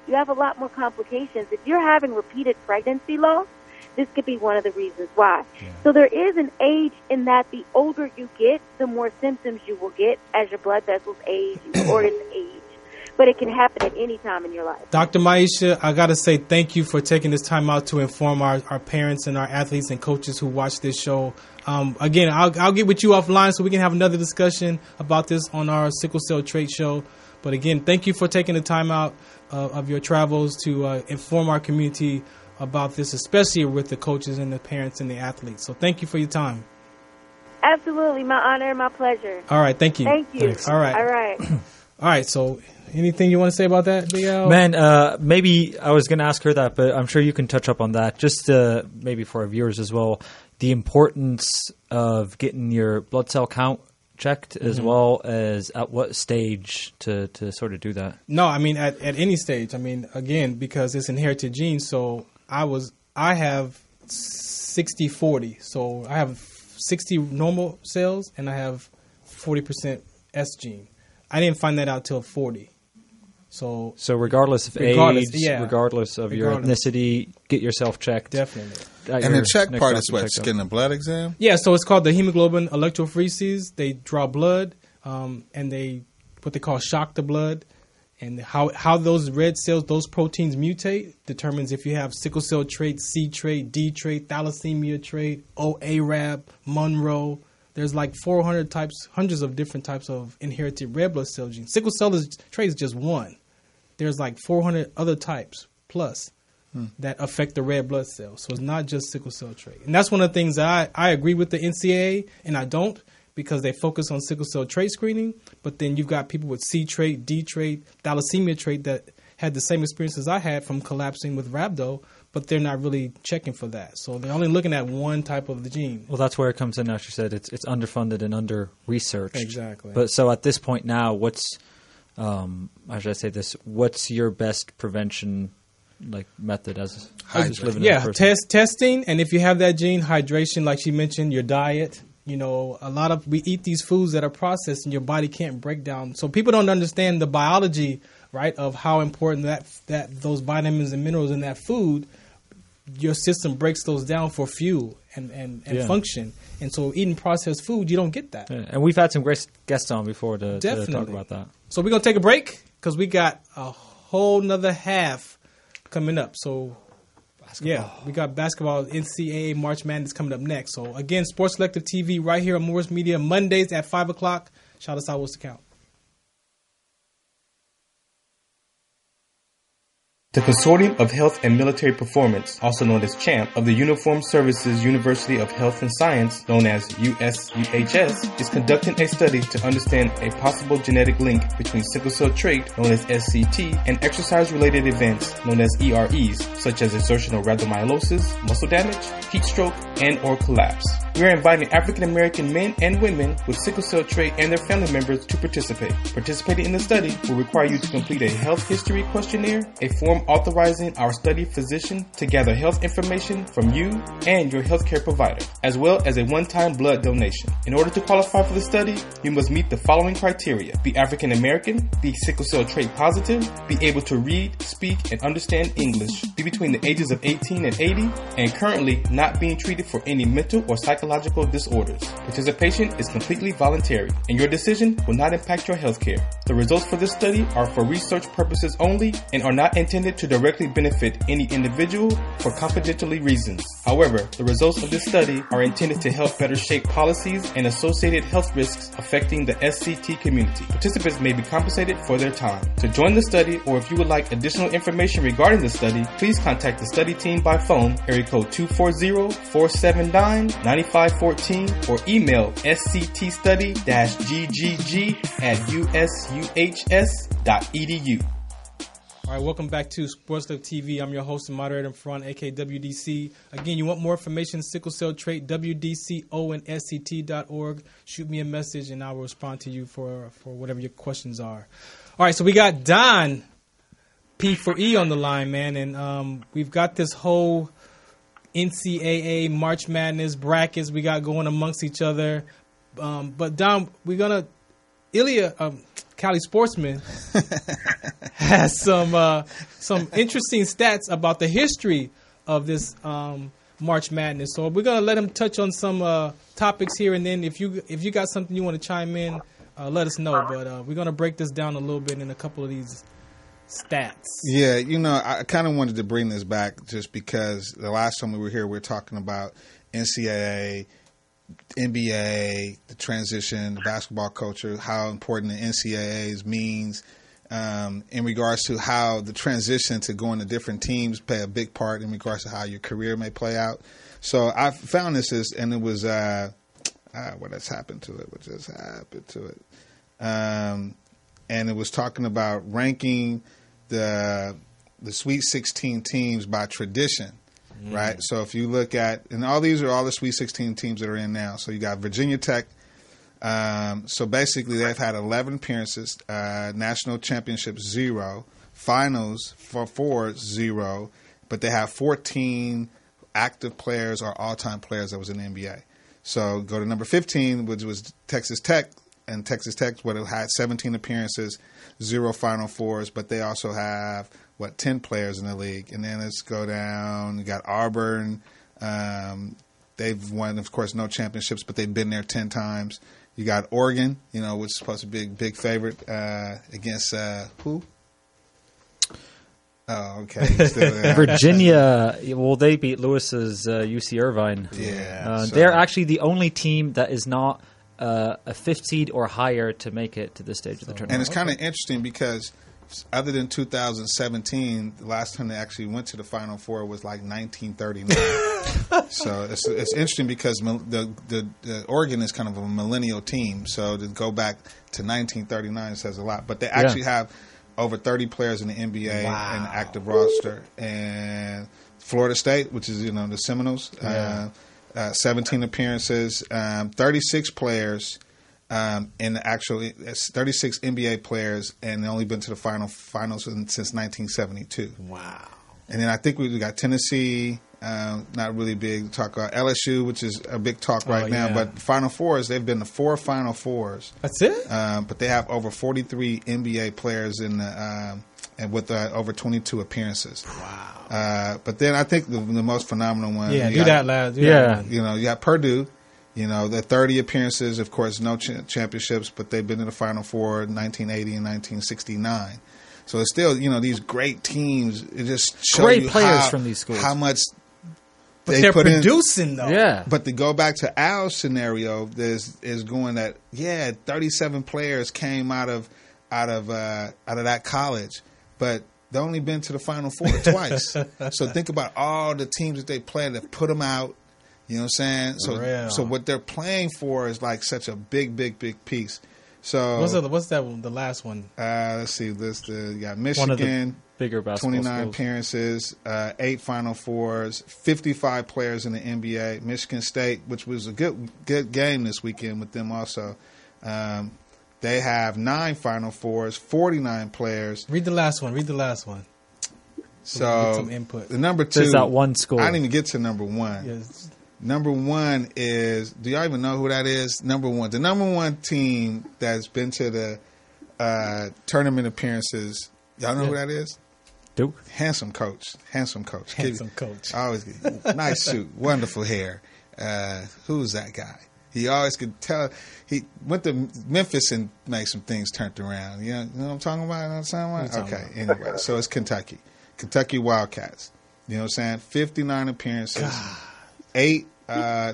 you have a lot more complications. If you're having repeated pregnancy loss, this could be one of the reasons why. Yeah. So there is an age in that the older you get, the more symptoms you will get as your blood vessels age, your organs age. But it can happen at any time in your life. Dr. Maisha, I got to say thank you for taking this time out to inform our parents and our athletes and coaches who watch this show. Again, I'll get with you offline so we can have another discussion about this on our Sickle Cell Trait Show. But again, thank you for taking the time out of your travels to inform our community about this, especially with the coaches and the parents and the athletes. So thank you for your time. Absolutely. My honor and my pleasure. All right. Thank you. Thank you. Thanks. All right. All right. All right. So anything you want to say about that, Big Al? Man, maybe I was going to ask her that, but I'm sure you can touch up on that. Just maybe for our viewers as well, the importance of getting your blood cell count checked as well as at what stage to sort of do that. No, I mean at any stage. I mean, again, because it's inherited genes. So I have 60-40. So I have 60 normal cells and I have 40% S gene. I didn't find that out till 40. So regardless of age, regardless of your ethnicity, get yourself checked. Definitely. And the check part is what? Just getting a blood exam? Yeah, so it's called the hemoglobin electrophoresis. They draw blood, and they what they call shock the blood. And how those red cells, those proteins mutate, determines if you have sickle cell trait, C trait, D trait, thalassemia trait, ARAB, Monroe. There's like 400 types, hundreds of different types of inherited red blood cell genes. Sickle cell trait is just one. There's like 400 other types plus that affect the red blood cells. So it's not just sickle cell trait. And that's one of the things that I agree with the NCAA, and I don't, because they focus on sickle cell trait screening. But then you've got people with C trait, D trait, thalassemia trait that had the same experiences I had from collapsing with rhabdo, but they're not really checking for that. So they're only looking at one type of the gene. Well, that's where it comes in, as you said. It's underfunded and under-researched. Exactly. But so at this point now, what's, how should I say this, what's your best prevention method as living in person? Testing, and if you have that gene, hydration, like she mentioned, your diet. We eat these foods that are processed and your body can't break down. So people don't understand the biology, right, of how important that those vitamins and minerals in that food, your system breaks those down for fuel and function. And so eating processed food, you don't get that. Yeah. And we've had some great guests on before to talk about that. So we're going to take a break because we got a whole nother half coming up. So we got basketball, NCAA March Madness coming up next. So again, Sports Collective TV right here on Morris Media, Mondays at 5 o'clock. Shout us out, what's the count? The Consortium of Health and Military Performance, also known as CHAMP, of the Uniformed Services University of Health and Science, known as USUHS, is conducting a study to understand a possible genetic link between sickle cell trait, known as SCT, and exercise-related events, known as EREs, such as exertional rhabdomyolysis, muscle damage, heat stroke, and or collapse. We are inviting African American men and women with sickle cell trait and their family members to participate. Participating in the study will require you to complete a health history questionnaire, a form authorizing our study physician to gather health information from you and your healthcare provider, as well as a one-time blood donation. In order to qualify for the study, you must meet the following criteria: be African American, be sickle cell trait positive, be able to read, speak, and understand English, be between the ages of 18 and 80, and currently not being treated for any mental or psychological disorders. Participation is completely voluntary, and your decision will not impact your healthcare. The results for this study are for research purposes only and are not intended intended to directly benefit any individual for confidentiality reasons. However, the results of this study are intended to help better shape policies and associated health risks affecting the SCT community. Participants may be compensated for their time. To join the study, or if you would like additional information regarding the study, please contact the study team by phone, area code 240-479-9514, or email sctstudy-ggg@usuhs.edu. All right, welcome back to Sports Live TV. I'm your host and moderator from AKWDC. Again, you want more information, sickle cell trait, WDCONSCT.org. Shoot me a message and I will respond to you for whatever your questions are. All right, so we got Don P for E on the line, man, and we've got this whole NCAA March Madness brackets we got going amongst each other. But Don, Ilya, Cali Sportsman has some interesting stats about the history of this March Madness. So we're gonna let him touch on some topics here, and then if you got something you want to chime in, let us know. But we're gonna break this down a little bit in a couple of these stats. Yeah, I kind of wanted to bring this back just because the last time we were here, we were talking about NCAA, NBA, the transition, the basketball culture, how important the NCAAs means in regards to how the transition to going to different teams play a big part in regards to how your career may play out. So I found this and it was what has happened to it? What just happened to it? And it was talking about ranking the Sweet 16 teams by tradition. Right, so if you look at, and all these are all the Sweet 16 teams that are in now. So you got Virginia Tech. So basically, they've had 11 appearances, national championships 0, finals for 4 0, but they have 14 active players or all-time players that was in the NBA. So go to number 15, which was Texas Tech, and Texas Tech would have had 17 appearances, 0 Final Fours, but they also have 10 players in the league. And then let's go down. You got Auburn. They've won, of course, no championships, but they've been there 10 times. You got Oregon, which is supposed to be a big favorite against who? Oh, okay. Virginia, they beat Lewis's UC Irvine. Yeah. They're actually the only team that is not a 5th seed or higher to make it to this stage of the tournament. And it's kind of interesting because other than 2017, the last time they actually went to the Final Four was like 1939. So it's interesting because the Oregon is kind of a millennial team. So to go back to 1939 says a lot. But they actually have over 30 players in the NBA in the active roster. And Florida State, which is the Seminoles, 17 appearances, 36 players. In the actual 36 NBA players, and they only been to the finals since 1972. Wow! And then I think we got Tennessee, not really big to talk about. LSU, which is a big talk right now, but Final Fours, they've been to 4 Final Fours. That's it. But they have over 43 NBA players in the and with over 22 appearances. Wow! But then I think the most phenomenal one. Yeah, do that, lad. You got Purdue. The 30 appearances, of course, no championships, but they've been in the Final Four in 1980 and 1969. So it's still, these great teams. It just shows great you players from these schools. How much they're producing, though. Yeah. But to go back to our scenario, is going that 37 players came out of that college, but they only been to the Final Four twice. So think about all the teams that they played that put them out. You know what I'm saying? So what they're playing for is like such a big piece. So what's that one? The last one? Let's see. You got Michigan, one of the bigger basketball 29 schools. appearances, 8 Final Fours, 55 players in the NBA. Michigan State, which was a good game this weekend with them also. They have 9 Final Fours, 49 players. Read the last one. So get some input. The number 2. There's that one school. I didn't even get to number 1. Yes. Number 1 is, do y'all even know who that is? Number 1. The number 1 team that's been to the tournament appearances. Y'all know who that is? Duke. Handsome coach. Always nice suit. Wonderful hair. Who's that guy? He always could tell. He went to Memphis and made some things turned around. You know what I'm talking about? Okay. Anyway, so it's Kentucky. Kentucky Wildcats. You know what I'm saying? 59 appearances, 8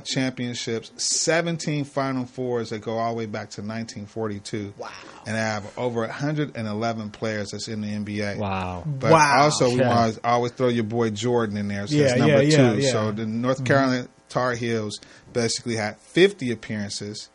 championships, 17 Final Fours that go all the way back to 1942. Wow. And they have over 111 players that's in the NBA. Wow. But also, we want to always throw your boy Jordan in there. So that's number 2. Yeah. So the North Carolina Tar Heels basically had 50 appearances,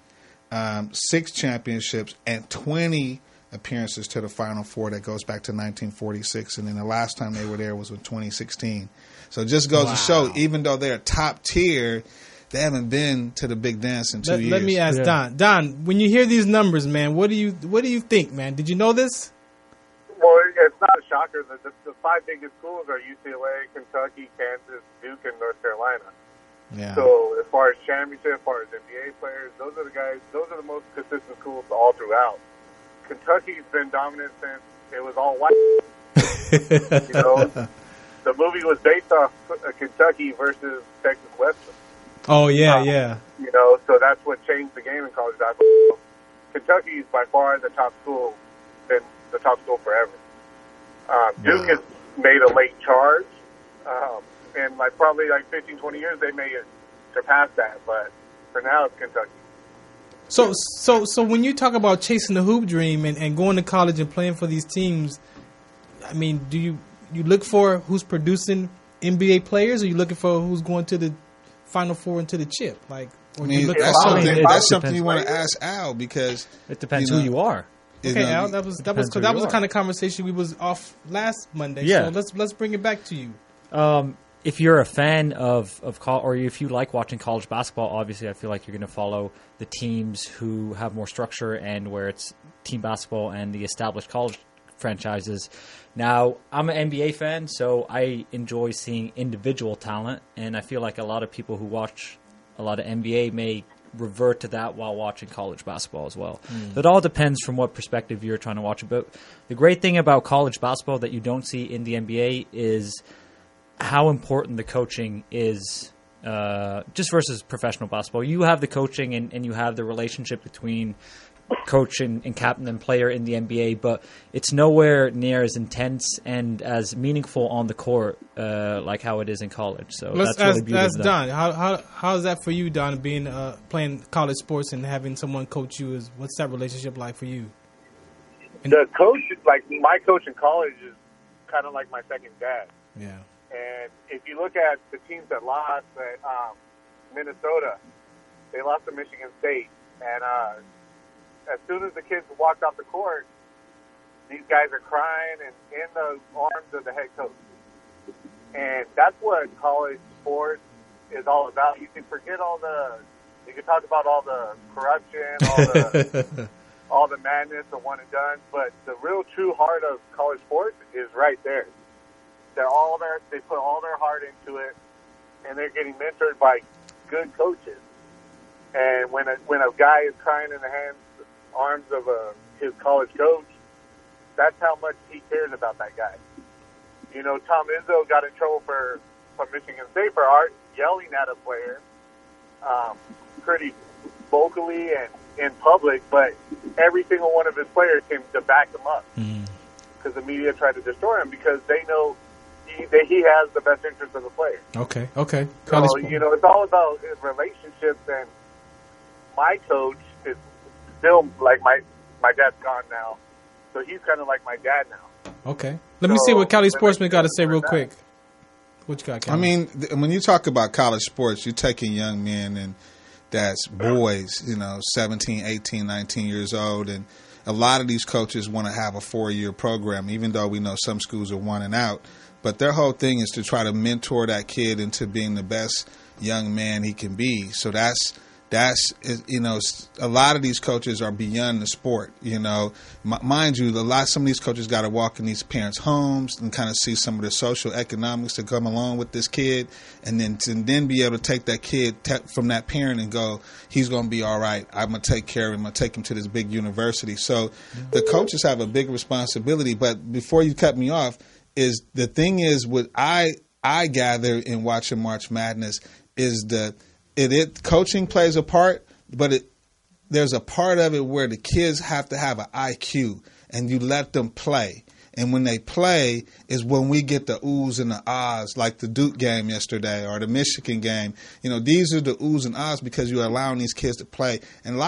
6 championships, and 20 appearances to the Final Four that goes back to 1946. And then the last time they were there was in 2016. So it just goes to show, even though they're top tier, they haven't been to the big dance in 2 years. Let me ask Don. Don, when you hear these numbers, man, what do you think, man? Did you know this? Well, it's not a shocker. The 5 biggest schools are UCLA, Kentucky, Kansas, Duke, and North Carolina. Yeah. So as far as championship, as far as NBA players, those are the most consistent schools all throughout. Kentucky's been dominant since it was all white. You know, the movie was based off Kentucky versus Texas Western. Oh, yeah. You know, so that's what changed the game in college basketball. Kentucky is by far the top school, been the top school forever. Duke has made a late charge, and probably 15, 20 years they may surpass that, but for now it's Kentucky. So when you talk about chasing the hoop dream and going to college and playing for these teams, I mean, do you look for who's producing NBA players, or you looking for who's going to the Final Four and to the chip? That's something you want to ask Al, because it depends who you are. Okay, Al, that was the kind of conversation we was off last Monday. Yeah. So let's bring it back to you. If you're a fan of or if you like watching college basketball, obviously I feel like you're going to follow the teams who have more structure and where it's team basketball and the established college franchises. Now, I'm an NBA fan, so I enjoy seeing individual talent, and I feel like a lot of people who watch a lot of NBA may revert to that while watching college basketball as well. So it all depends from what perspective you're trying to watch it. But the great thing about college basketball that you don't see in the NBA is how important the coaching is, just versus professional basketball. You have the coaching and you have the relationship between coach and captain and player in the NBA, but it's nowhere near as intense and as meaningful on the court like how it is in college. So that's Don. How is that for you, Don? Being playing college sports and having someone coach you, what's that relationship like for you? The coach, my coach in college, is kind of like my second dad. Yeah. And if you look at the teams that lost at Minnesota, they lost to Michigan State. And as soon as the kids walked off the court, these guys are crying and in the arms of the head coach. And that's what college sports is all about. You can forget you can talk about all the corruption, all the madness, the one and done, but the real true heart of college sports is right there. They put all their heart into it, and they're getting mentored by good coaches. And when a guy is crying in the arms of his college coach, that's how much he cares about that guy. You know, Tom Izzo got in trouble from Michigan State for yelling at a player pretty vocally and in public, but every single one of his players came to back him up because the media tried to destroy him because they know that he has the best interest of the player. Okay. So, it's all about relationships, and my coach is still like my dad's gone now, so he's kind of like my dad now. Okay. Let me see what Cali Sportsman got to say real quick. What you got, Cali? I mean, when you talk about college sports, you're taking young men and that's boys, 17, 18, 19 years old, and a lot of these coaches want to have a 4-year program, even though we know some schools are 1 and out. But their whole thing is to try to mentor that kid into being the best young man he can be. So that's a lot of these coaches are beyond the sport. Mind you, some of these coaches got to walk in these parents' homes and kind of see some of the social economics that come along with this kid, and then be able to take that kid from that parent and go, he's going to be all right. I'm going to take care of him. I'm going to take him to this big university. So the coaches have a big responsibility. But before you cut me off, what I gather in watching March Madness is coaching plays a part, but there's a part of it where the kids have to have an IQ, and you let them play. And when they play is when we get the oohs and the ahs, like the Duke game yesterday or the Michigan game. You know, these are the oohs and ahs because you're allowing these kids to play. And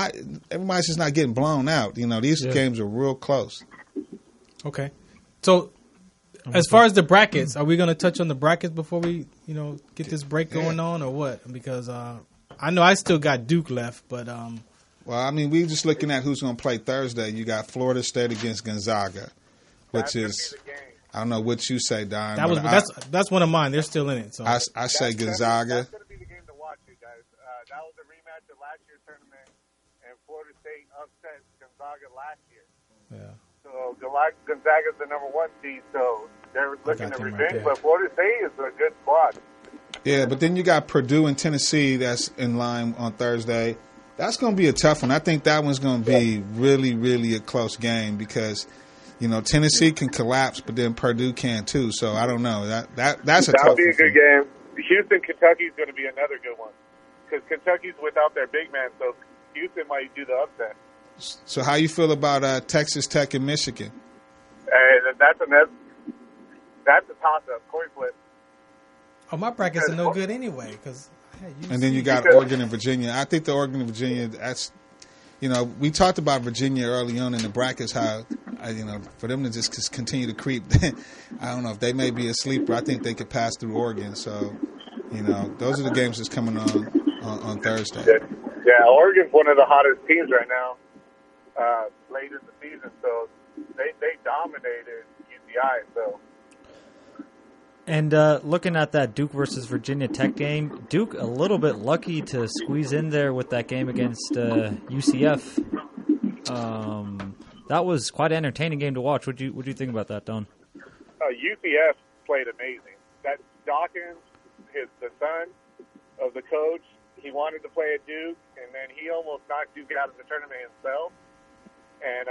everybody's just not getting blown out. You know, these games are real close. Okay. So as far as the brackets, are we going to touch on the brackets before we, get this break going on or what? Because I know I still got Duke left, but well, I mean, we're just looking at who's going to play Thursday. You got Florida State against Gonzaga, which is, I don't know what you say, Don. That's one of mine. They're still in it. So I say Gonzaga. That's going to be the game to watch, you guys. That was a rematch of last year's tournament, and Florida State upset Gonzaga last year. Yeah. So Gonzaga's the number 1 seed, so they're looking to revenge. But Florida State is a good squad. Yeah, but then you got Purdue and Tennessee that's in line on Thursday. That's going to be a tough one. I think that one's going to be really, really a close game because, Tennessee can collapse, but then Purdue can too. So I don't know. That's a tough one. That'll be a good game. Houston, Kentucky's going to be another good one because Kentucky's without their big man, so Houston might do the upset. So how you feel about Texas Tech and Michigan? That's a toss-up, coin flip. Oh, my brackets are no good anyway because. And then you got Oregon and Virginia. I think the Oregon and Virginia, that's, we talked about Virginia early on in the brackets, how, for them to just continue to creep, I don't know if they may be a sleeper. I think they could pass through Oregon. So, those are the games that's coming on Thursday. Yeah, Oregon's one of the hottest teams right now, late in the season. So they dominated UCI. So. And looking at that Duke versus Virginia Tech game, Duke a little bit lucky to squeeze in there with that game against UCF. That was quite an entertaining game to watch. What do you think about that, Don? UCF played amazing. That Dawkins, the son of the coach, he wanted to play at Duke, and then he almost knocked Duke out of the tournament himself. And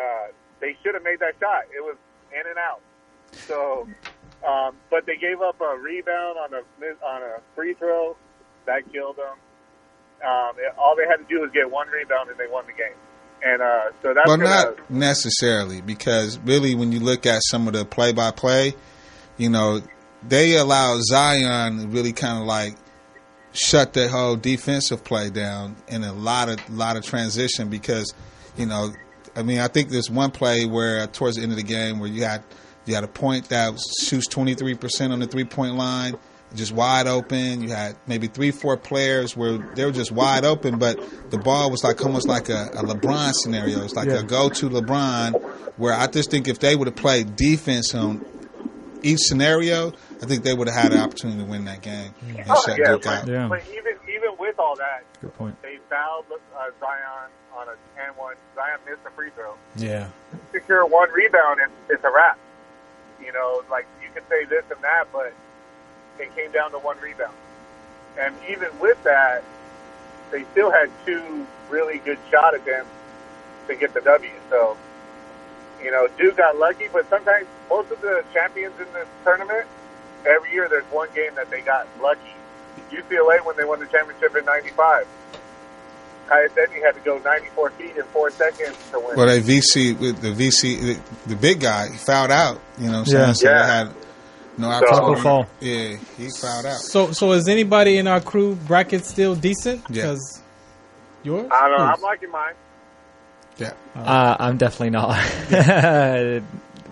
they should have made that shot. It was in and out. So. But they gave up a rebound on a free throw that killed them. All they had to do was get one rebound and they won the game. And so that's not necessarily because really when you look at some of the play-by-play, they allow Zion to really kind of like shut the whole defensive play down in a lot of transition because I think there's one play where towards the end of the game where you had a point that shoots 23% on the three-point line, just wide open. You had maybe 3-4 players where they were just wide open, but the ball was almost like a LeBron scenario. It's like a go-to LeBron, where I just think if they would have played defense on each scenario, I think they would have had an opportunity to win that game and shut Duke out. Yeah. But even with all that, good point. They fouled Zion on a 10-1. Zion missed a free throw. Yeah. Secure one rebound, it's a wrap. You could say this and that, but it came down to one rebound. And even with that, they still had 2 really good shot attempts to get the W. So, Duke got lucky, but sometimes most of the champions in this tournament, every year there's one game that they got lucky. UCLA, when they won the championship in 95, Kaya Sedney had to go 94 feet in 4 seconds to win. Well, the big guy, he fouled out. You know what I'm saying? So they had no opportunity. Fall. Yeah, he fouled out. So is anybody in our crew bracket still decent? Yeah. Because yours? I don't know. I'm liking mine. Yeah. I'm definitely not. I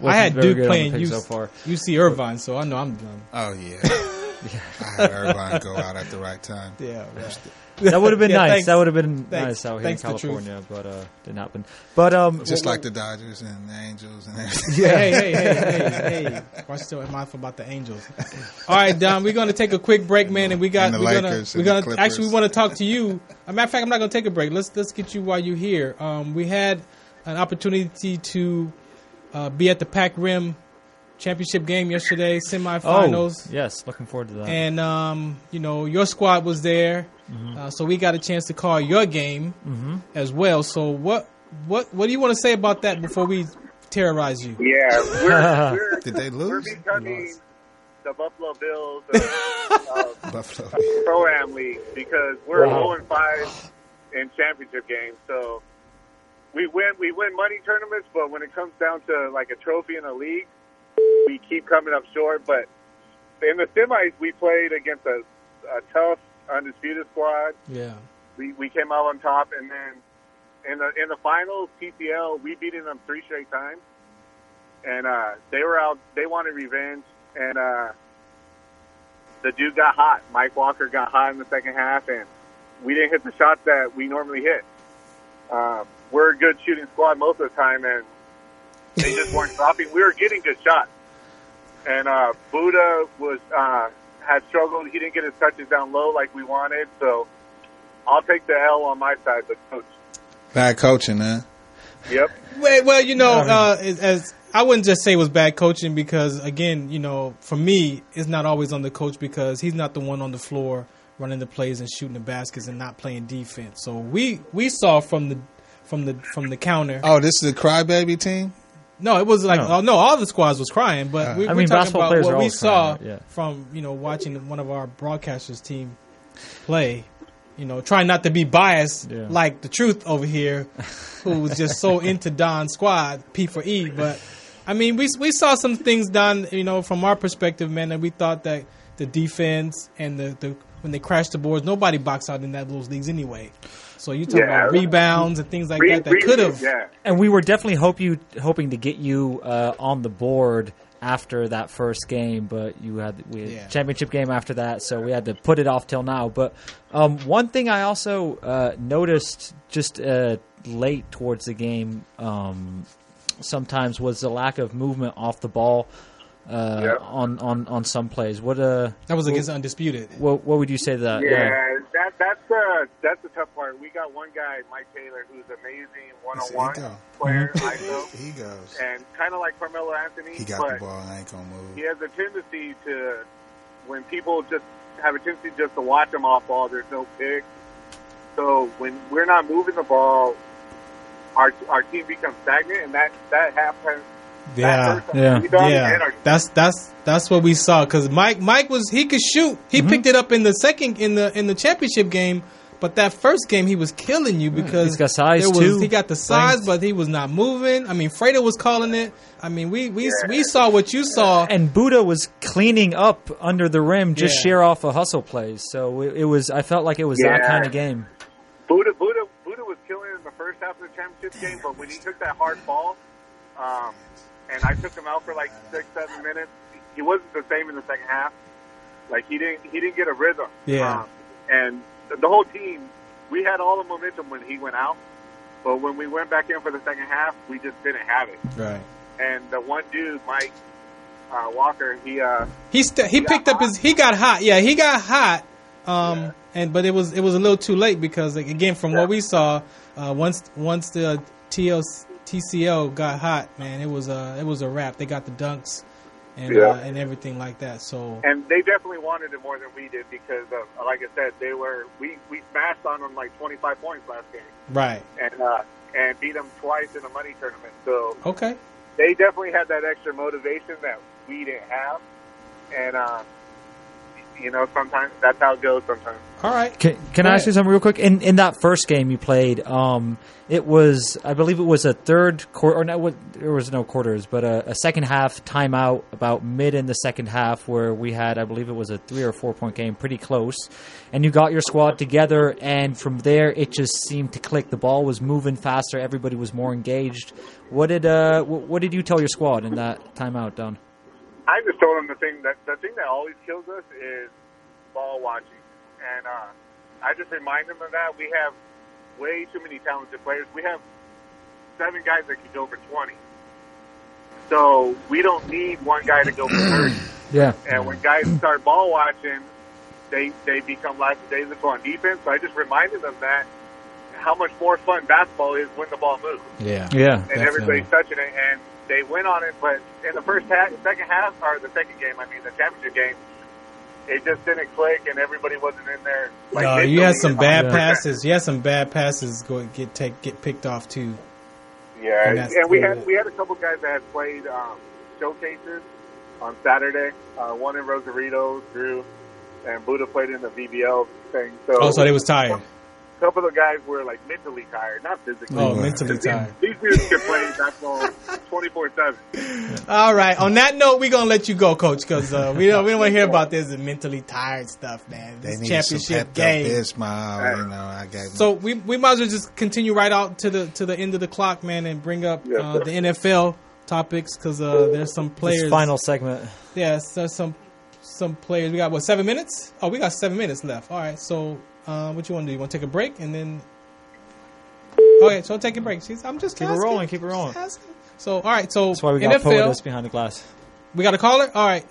had Duke playing UC Irvine, so I know I'm done. Oh, yeah. I had Irvine go out at the right time. Yeah. That would have been nice. Thanks. That would have been nice out here in California, but didn't happen. But just like the Dodgers and the Angels and everything. Hey! Watch still mindful about the Angels. All right, Don, we're going to take a quick break, man, and we're gonna actually we want to talk to you. As a matter of fact, I'm not going to take a break. Let's get you while you're here. We had an opportunity to be at the Pac Rim championship game yesterday, semifinals. Oh, yes, looking forward to that. And your squad was there. Mm-hmm. So we got a chance to call your game as well. So what do you want to say about that before we terrorize you? Yeah, we're did they lose? We're becoming the Buffalo Bills of Pro-Am League because we're 0-5 in championship games. So we win money tournaments, but when it comes down to like a trophy in a league, we keep coming up short. But in the semis, we played against a tough, undisputed squad. Yeah. We came out on top, and then in the finals, TCL, we beat them 3 straight times. And they were out. They wanted revenge, and the dude got hot. Mike Walker got hot in the second half, and we didn't hit the shots that we normally hit. We're a good shooting squad most of the time, and they just weren't dropping. We were getting good shots. And Buddha had struggled. He didn't get his touches down low like we wanted, so I'll take the L on my side, the coach. Bad coaching, man. Yep. Well, you know, as I wouldn't just say it was bad coaching because, again, you know, for me, it's not always on the coach because he's not the one on the floor running the plays and shooting the baskets and not playing defense. So we saw from the counter. Oh, this is the crybaby team? No, it was like all the squads was crying, but we're talking about what we saw from, you know, watching one of our broadcasters team play. You know, trying not to be biased like the truth over here, who was just so into Don's squad, P for E. But I mean, we saw some things done, you know, from our perspective, man, that we thought that the defense and the when they crashed the boards, nobody boxed out in those leagues anyway. So you talk about rebounds and things like that could have. Yeah. And we were definitely hoping to get you on the board after that first game, but we had championship game after that, so we had to put it off till now. But one thing I also noticed just late towards the game sometimes was the lack of movement off the ball on some plays. That was against Undisputed. What would you say to that? That's the tough part. We got one guy, Mike Taylor, who's amazing one-on-one player. He goes. And kind of like Carmelo Anthony. He got the ball and ain't going to move. He has a tendency to, when people just have a tendency just to watch him off ball, there's no pick. So when we're not moving the ball, our team becomes stagnant, and that happens. That's what we saw because Mike he could shoot. He picked it up in the championship game, but that first game he was killing you because he's got size too. He got the size, but he was not moving. I mean, Fredo was calling it. I mean, we saw what you saw, and Buddha was cleaning up under the rim, just sheer off of hustle plays. So it was. I felt like it was that kind of game. Buddha was killing in the first half of the championship game, but when he took that hard ball, and I took him out for like 6-7 minutes. He wasn't the same in the second half. Like he didn't get a rhythm. Yeah. And the whole team, we had all the momentum when he went out, but when we went back in for the second half, we just didn't have it. Right. And the one dude, Mike Walker, he picked up he got hot. Yeah, he got hot. But it was a little too late because like, again from what we saw, once the TCL got hot, man. It was a wrap. They got the dunks and everything like that. So and they definitely wanted it more than we did because, like I said, we smashed on them like 25 points last game, right? And beat them twice in a money tournament. So okay, they definitely had that extra motivation that we didn't have, and you know, sometimes that's how it goes. Sometimes. All right. Can I ask you something real quick? In that first game you played, it was, I believe it was a third quarter, or no, there was no quarters, but a second half timeout about mid in the second half where we had, I believe it was a 3 or 4 point game, pretty close, and you got your squad together, and from there it just seemed to click. The ball was moving faster, everybody was more engaged. What did you tell your squad in that timeout, Don? I just told them the thing that always kills us is ball watching. And I just remind them of that. We have way too many talented players. We have 7 guys that can go for 20. So we don't need one guy to go for 30. Yeah. And when guys start ball watching, they become lackadaisical on defense. So I just reminded them that how much more fun basketball is when the ball moves. Yeah. And definitely. everybody's touching it. And they went on it, but in the championship game, it just didn't click, and everybody wasn't in there. Like, no, you had some bad passes. You had some bad passes get picked off too. Yeah, and we had a couple guys that had played showcases on Saturday. One in Rosarito, Drew, and Buddha played in the VBL thing. So they was tired. Some of the guys were like mentally tired, not physically. Oh, mentally tired. These dudes can play basketball 24/7. All right. On that note, we're gonna let you go, Coach, because we don't want to hear about this mentally tired stuff, man. This championship game. So we might as well just continue right out to the end of the clock, man, and bring up the NFL topics because there's some players. This final segment. Yes, there's some players. We got 7 minutes? Oh, we got 7 minutes left. All right. So. What you want to do? You want to take a break and then? Okay, so I'll take a break. I'm just keep it rolling. Keep it rolling. So all right, so that's why we got POTUS behind the glass. We got a caller. All right,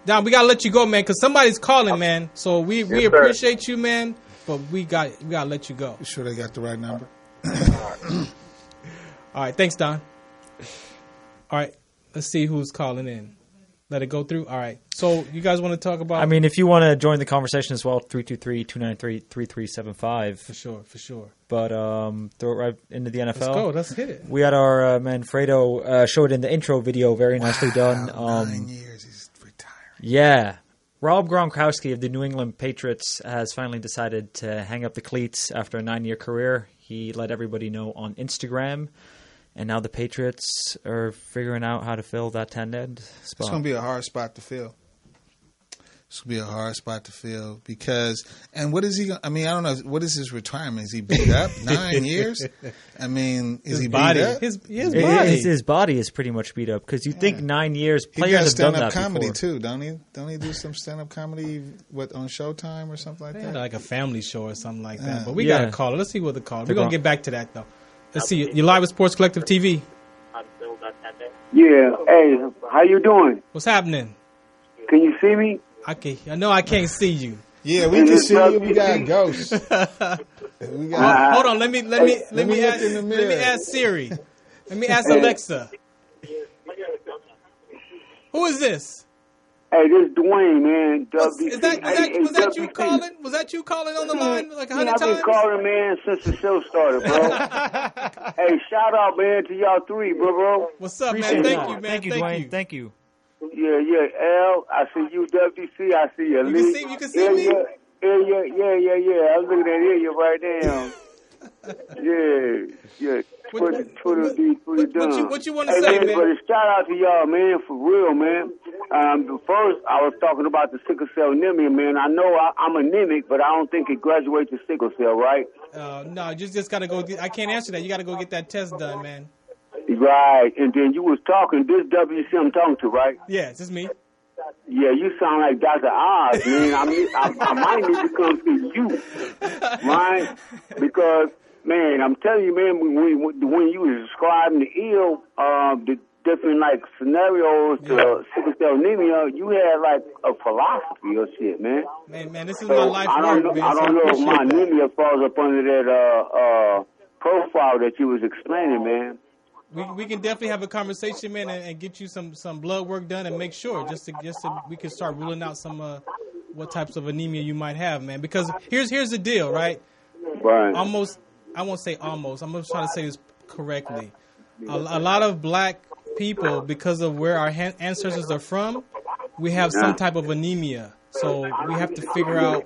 Don, we gotta let you go, man, because somebody's calling, man. So we appreciate you, man, but we gotta let you go. You sure they got the right number? All right, thanks, Don. All right, let's see who's calling in. Let it go through? All right. So you guys want to talk about... I mean, if you want to join the conversation as well, 323-293-3375. For sure. But throw it right into the NFL. Let's go. Let's hit it. We had our man Fredo show it in the intro video. Very nicely done. 9 years. He's retiring. Yeah. Rob Gronkowski of the New England Patriots has finally decided to hang up the cleats after a 9-year career. He let everybody know on Instagram. And now the Patriots are figuring out how to fill that 10-end spot. It's going to be a hard spot to fill. It's going to be a hard spot to fill because, and what is he going to, I mean, I don't know, what is his retirement? Is he beat up? 9 years? I mean, is he beat up? His body. His body is pretty much beat up because you think 9 years, players have done that before. He does stand-up comedy too, don't he? Don't he do some stand-up comedy on Showtime or something like that? Like a family show or something like that. But we got to call it. Let's see what the call. We're going to get back to that, though. Let's see. You're live with Sports Collective TV. Yeah. Hey, how you doing? What's happening? Can you see me? I know I can't see you. Yeah, we can see you. We got ghosts. Hold on. Let me ask Siri. Let me ask Alexa. Who is this? Hey, this is Dwayne, man. Was that you calling? Was that you calling on the line like 100 times? I've been calling, man, since the show started, bro. Hey, shout out, man, to y'all three, bro. What's up, man? Thank you, man. Thank you, Dwayne. Thank you. Yeah. L, I see you, WC. I see you. You can see me? Yeah. I'm looking at Ilya right now. Yeah. Twitter be pretty dumb. What you want to say, man? But a shout out to y'all, man, for real, man. First, I was talking about the sickle cell anemia, man. I know I'm anemic, but I don't think it graduates to sickle cell, right? No, you just got to go. I can't answer that. You got to go get that test done, man. Right. And then you was talking, this WC I'm talking to, right? Yeah, it's just me. Yeah, you sound like Dr. Oz, man. I might need to come see you, right? Because, man, I'm telling you, man, when you was describing the the different, like, scenarios to sickle cell anemia, you had, like, a philosophy or shit, man. Man, this is my life work, man. I don't know if my anemia falls up under that profile that you was explaining, man. We can definitely have a conversation, man, and get you some blood work done and make sure just to we can start ruling out some what types of anemia you might have, man. Because here's the deal, right? Right. I won't say almost. I'm just trying to say this correctly. A lot of black people, because of where our ancestors are from, we have some type of anemia. So we have to figure out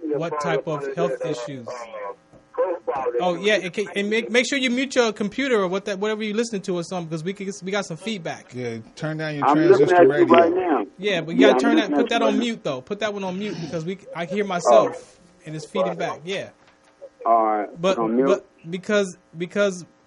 what type of health issues. Oh yeah, and make sure you mute your computer or whatever you listen to or something, because we got some feedback. Yeah, turn down your transistor radio. Right now. Yeah, but you gotta put that on mute though. Put that one on mute because I hear myself and it's feeding back. Yeah. All right. But because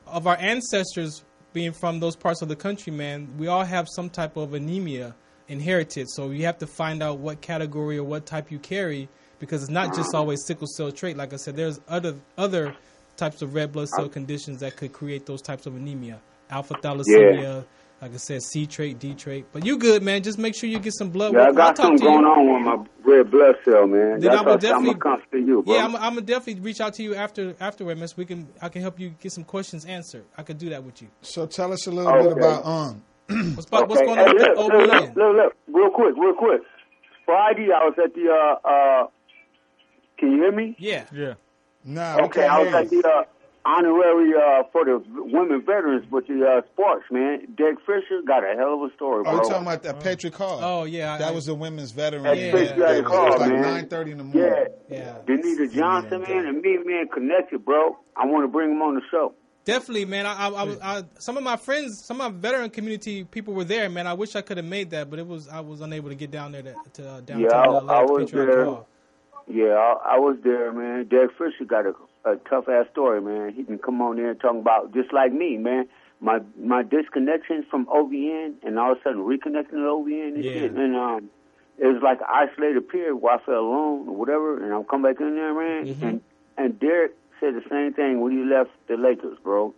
of our ancestors being from those parts of the country, man, we all have some type of anemia inherited. So you have to find out what category or what type you carry. Because it's not just always sickle cell trait. Like I said, there's other types of red blood cell conditions that could create those types of anemia. Alpha thalassemia, like I said, C trait, D trait. But you good, man. Just make sure you get some blood work. I got something going on with my red blood cell, man. Then I'm gonna come to you, bro. Yeah, I'm gonna definitely reach out to you afterward, man. So I can help you get some questions answered. I could do that with you. So tell us a little bit about what's going on with the OBN? Look, real quick. Friday, I was at the. Can you hear me? Yeah. Nah. Okay, I was at the honorary for the women veterans with the sports, man. Derek Fisher got a hell of a story, bro. Oh, you talking about that Patriot Hall? Oh, yeah. That was the women's veteran. That Patriot Hall, it was like man. 9:30 in the morning. Yeah. Denita Johnson, man, and me, man, connected, bro. I want to bring him on the show. Definitely, man. I some of my friends, some of my veteran community people were there, man. I wish I could have made that, but I was unable to get down there to downtown LA. I was there. Yeah, I was there, man. Derek Fisher got a tough-ass story, man. He can come on there and talk about, just like me, man, my disconnection from OVN and all of a sudden reconnecting to OVN and shit. And it was like an isolated period where I felt alone or whatever, and I'll come back in there, man. Mm-hmm. And Derek said the same thing when he left the Lakers, bro.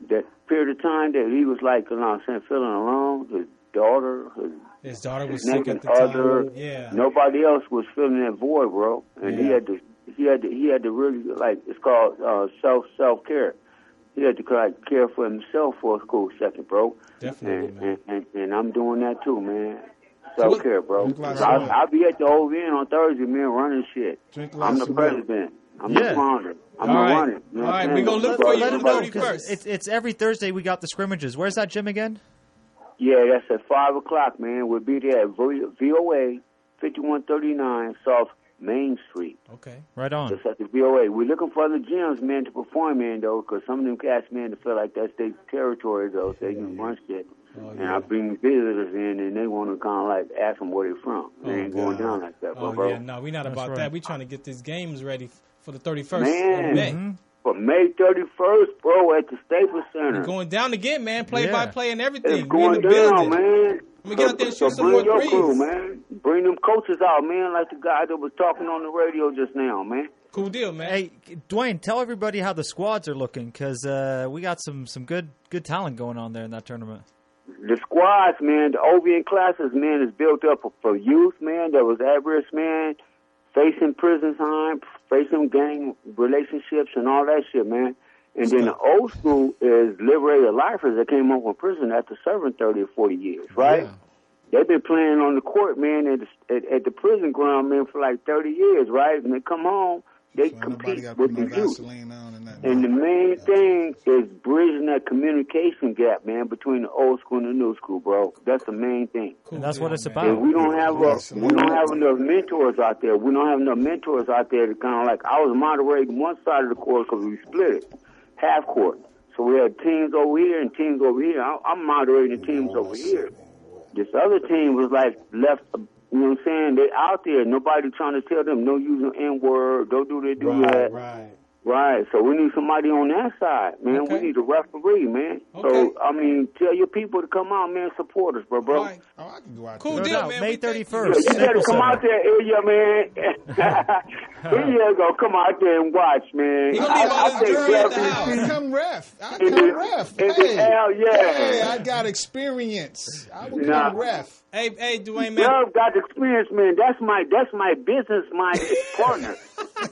That period of time that he was like, you know what I'm saying, feeling alone, his daughter was sick at the time. Yeah. Nobody else was filling that void, bro. And he had to really, like, it's called self-care. He had to like care for himself for a cool second, bro. Definitely, and I'm doing that too, man. Self-care, bro. I'll be at the OVN on Thursday, man, running shit. I'm the president. I'm the founder. I'm going to run it. You know all right, we're going to look for you on the 31st. It's every Thursday we got the scrimmages. Where's that gym again? Yeah, that's at 5 o'clock, man. We'll be there at VOA 5139 South Main Street. Okay. Right on. Just at the VOA. We're looking for other gyms, man, to perform in, though, because some of them cats, man, feel like that's their territory, though, so they can run shit. And I bring visitors in, and they want to kind of like ask them where they're from. They ain't going down like that, bro. Yeah, no, we're not about that. We're trying to get these games ready for the 31st of May. Mm-hmm. For May 31st, bro, at the Staples Center. We're going down again, man. Play-by-play and everything. It's going down, man. Let me get out there and shoot some more threes. Crew, man. Bring them coaches out, man, like the guy that was talking on the radio just now, man. Cool deal, man. Hey, Dwayne, tell everybody how the squads are looking, because we got some good talent going on there in that tournament. The squads, man, the OVN classes, man, is built up for youth, man, that was at risk, man, facing prison time, facing gang relationships and all that shit, man. And then the old school is liberated lifers that came home from prison after serving 30 or 40 years, right? Yeah. They've been playing on the court, man, at the prison ground, man, for like 30 years, right? And they come home, they compete with the youth. And the main thing is bridging that communication gap, man, between the old school and the new school, bro. That's the main thing. Cool. And that's what it's about. And we don't have enough mentors out there. We don't have enough mentors out there to kind of like, I was moderating one side of the court because we split it, half court. So we had teams over here and teams over here. I'm moderating the teams over here. This other team was like left, you know what I'm saying? They out there. Nobody trying to tell them no using N-word, don't do that, do that. Right. So we need somebody on that side, man. Okay. We need a referee, man. Okay. So, I mean, tell your people to come out, man, support us, bro. Right. Oh, I can go out there. Cool deal, man. May 31st. You better come out there, Ilya, man. Ilya go come out there and watch, man. I become ref. I become ref. Hey, I got experience. I will become ref. Hey, Dwayne, man. Love got experience, man. That's my business, my partner.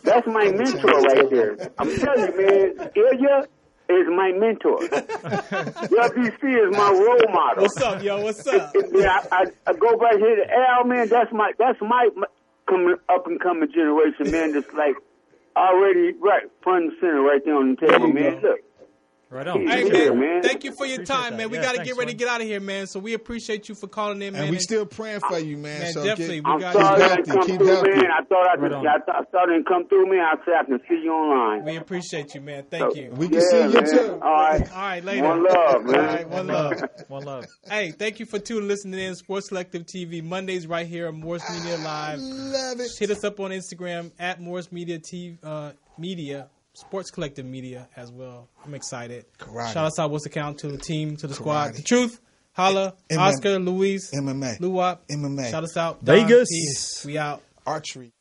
That's my mentor right there. I'm telling you, man. Ilya is my mentor. WC is my role model. What's up, yo? What's up? Yeah, I go back here to Al, man. That's my up and coming generation, man. That's like already right front and center right there on the table, man. Look. Right on. Hey, man, thank you for your time, man. We got to get ready to get out of here, man. So we appreciate you for calling in, man. And we still praying for you, man. Man, so definitely. I'm sorry I didn't come through, man. I thought I didn't come through, man. I said I can see you online. We appreciate you, man. Thank you. We can see you, too. All right, later. One love, man. All right, one love. One love. Hey, thank you for listening in. Sports Collective TV, Mondays right here on Morris Media Live. Love it. Hit us up on Instagram at Morris Media Media. Sports Collective Media as well. I'm excited. Karate. Shout out what's the count to the team, to the squad. The Truth, Holla, Oscar, Luis, MMA, Luwap. MMA. Shout us out. Vegas. Peace. We out. Archery.